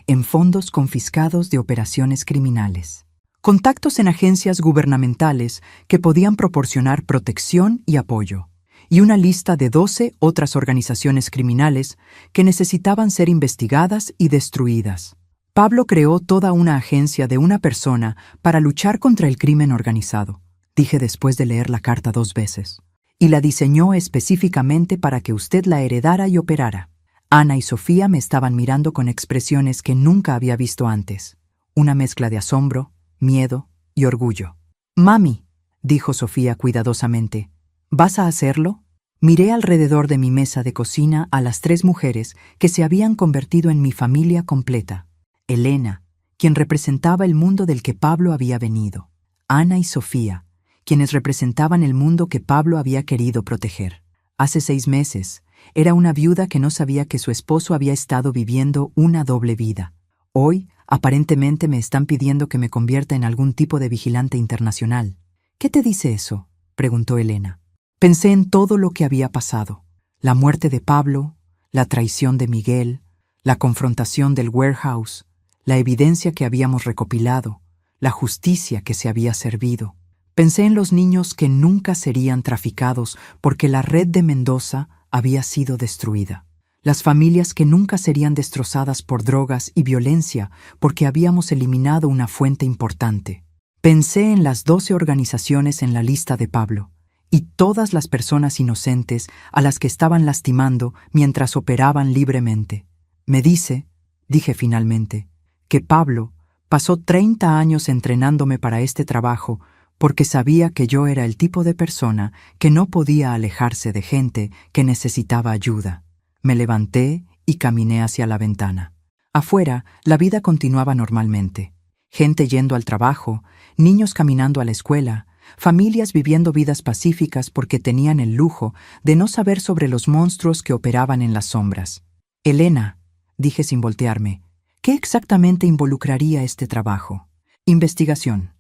en fondos confiscados de operaciones criminales, contactos en agencias gubernamentales que podían proporcionar protección y apoyo, y una lista de 12 otras organizaciones criminales que necesitaban ser investigadas y destruidas. Pablo creó toda una agencia de una persona para luchar contra el crimen organizado, dije después de leer la carta 2 veces, y la diseñó específicamente para que usted la heredara y operara. Ana y Sofía me estaban mirando con expresiones que nunca había visto antes, una mezcla de asombro, miedo y orgullo. «Mami», dijo Sofía cuidadosamente, «¿vas a hacerlo?» Miré alrededor de mi mesa de cocina a las 3 mujeres que se habían convertido en mi familia completa. Elena, quien representaba el mundo del que Pablo había venido. Ana y Sofía, quienes representaban el mundo que Pablo había querido proteger. Hace 6 meses, era una viuda que no sabía que su esposo había estado viviendo una doble vida. Hoy, aparentemente me están pidiendo que me convierta en algún tipo de vigilante internacional. «¿Qué te dice eso?», preguntó Elena. Pensé en todo lo que había pasado. La muerte de Pablo, la traición de Miguel, la confrontación del warehouse, la evidencia que habíamos recopilado, la justicia que se había servido. Pensé en los niños que nunca serían traficados porque la red de Mendoza había sido destruida. Las familias que nunca serían destrozadas por drogas y violencia porque habíamos eliminado una fuente importante. Pensé en las 12 organizaciones en la lista de Pablo y todas las personas inocentes a las que estaban lastimando mientras operaban libremente. Me dice, dije finalmente, que Pablo pasó 30 años entrenándome para este trabajo porque sabía que yo era el tipo de persona que no podía alejarse de gente que necesitaba ayuda. Me levanté y caminé hacia la ventana. Afuera, la vida continuaba normalmente. Gente yendo al trabajo, niños caminando a la escuela, familias viviendo vidas pacíficas porque tenían el lujo de no saber sobre los monstruos que operaban en las sombras. «Elena», dije sin voltearme, «¿qué exactamente involucraría este trabajo?» Investigación,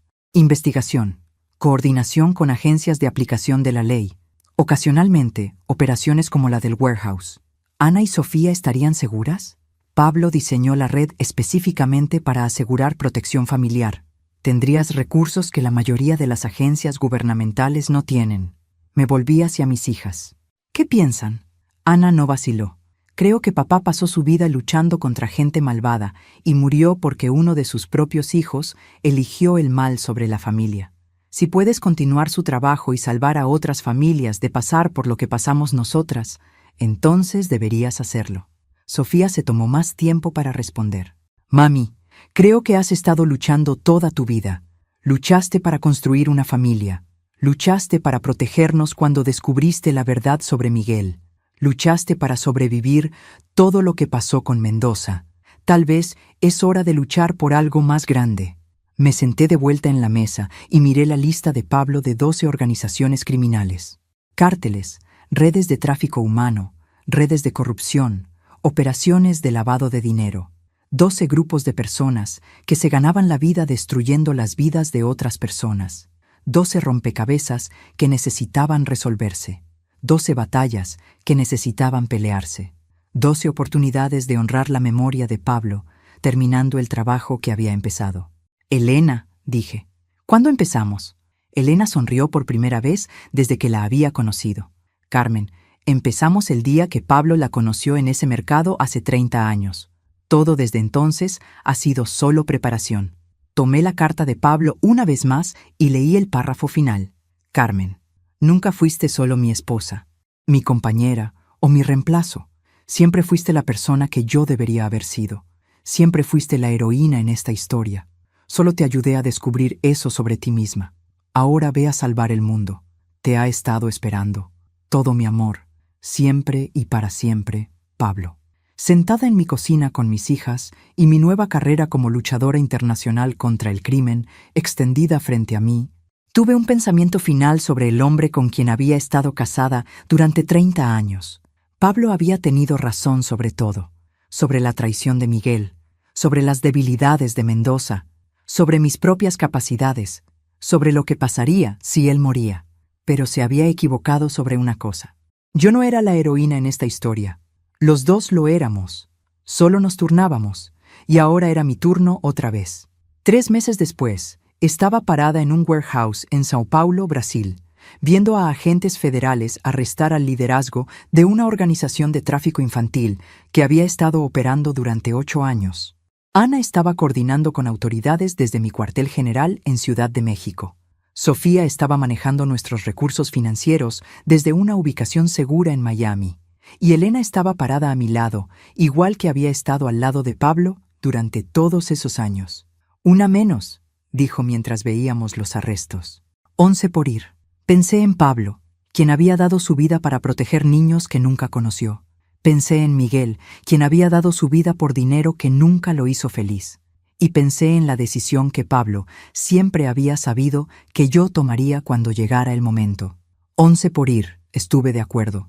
coordinación con agencias de aplicación de la ley, ocasionalmente operaciones como la del warehouse. ¿Ana y Sofía estarían seguras? Pablo diseñó la red específicamente para asegurar protección familiar. Tendrías recursos que la mayoría de las agencias gubernamentales no tienen. Me volví hacia mis hijas. ¿Qué piensan? Ana no vaciló. Creo que papá pasó su vida luchando contra gente malvada y murió porque uno de sus propios hijos eligió el mal sobre la familia. Si puedes continuar su trabajo y salvar a otras familias de pasar por lo que pasamos nosotras, entonces deberías hacerlo. Sofía se tomó más tiempo para responder. Mami, creo que has estado luchando toda tu vida. Luchaste para construir una familia. Luchaste para protegernos cuando descubriste la verdad sobre Miguel. Luchaste para sobrevivir todo lo que pasó con Mendoza. Tal vez es hora de luchar por algo más grande. Me senté de vuelta en la mesa y miré la lista de Pablo de 12 organizaciones criminales. Cárteles, redes de tráfico humano, redes de corrupción, operaciones de lavado de dinero. 12 grupos de personas que se ganaban la vida destruyendo las vidas de otras personas. 12 rompecabezas que necesitaban resolverse. 12 batallas que necesitaban pelearse. 12 oportunidades de honrar la memoria de Pablo, terminando el trabajo que había empezado. Elena, dije, ¿cuándo empezamos? Elena sonrió por primera vez desde que la había conocido. Carmen, empezamos el día que Pablo la conoció en ese mercado hace 30 años. Todo desde entonces ha sido solo preparación. Tomé la carta de Pablo una vez más y leí el párrafo final. Carmen, nunca fuiste solo mi esposa, mi compañera o mi reemplazo. Siempre fuiste la persona que yo debería haber sido. Siempre fuiste la heroína en esta historia. Solo te ayudé a descubrir eso sobre ti misma. Ahora ve a salvar el mundo. Te ha estado esperando. Todo mi amor, siempre y para siempre, Pablo. Sentada en mi cocina con mis hijas y mi nueva carrera como luchadora internacional contra el crimen extendida frente a mí, tuve un pensamiento final sobre el hombre con quien había estado casada durante 30 años. Pablo había tenido razón sobre todo, sobre la traición de Miguel, sobre las debilidades de Mendoza, sobre mis propias capacidades, sobre lo que pasaría si él moría. Pero se había equivocado sobre una cosa. Yo no era la heroína en esta historia. Los dos lo éramos. Solo nos turnábamos, y ahora era mi turno otra vez. 3 meses después, estaba parada en un warehouse en Sao Paulo, Brasil, viendo a agentes federales arrestar al liderazgo de una organización de tráfico infantil que había estado operando durante 8 años. Ana estaba coordinando con autoridades desde mi cuartel general en Ciudad de México. Sofía estaba manejando nuestros recursos financieros desde una ubicación segura en Miami. Y Elena estaba parada a mi lado, igual que había estado al lado de Pablo durante todos esos años. Una menos, dijo mientras veíamos los arrestos. 11 por ir. Pensé en Pablo, quien había dado su vida para proteger niños que nunca conoció. Pensé en Miguel, quien había dado su vida por dinero que nunca lo hizo feliz. Y pensé en la decisión que Pablo siempre había sabido que yo tomaría cuando llegara el momento. 11 por ir, estuve de acuerdo.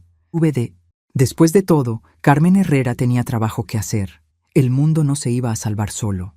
Después de todo, Carmen Herrera tenía trabajo que hacer. El mundo no se iba a salvar solo.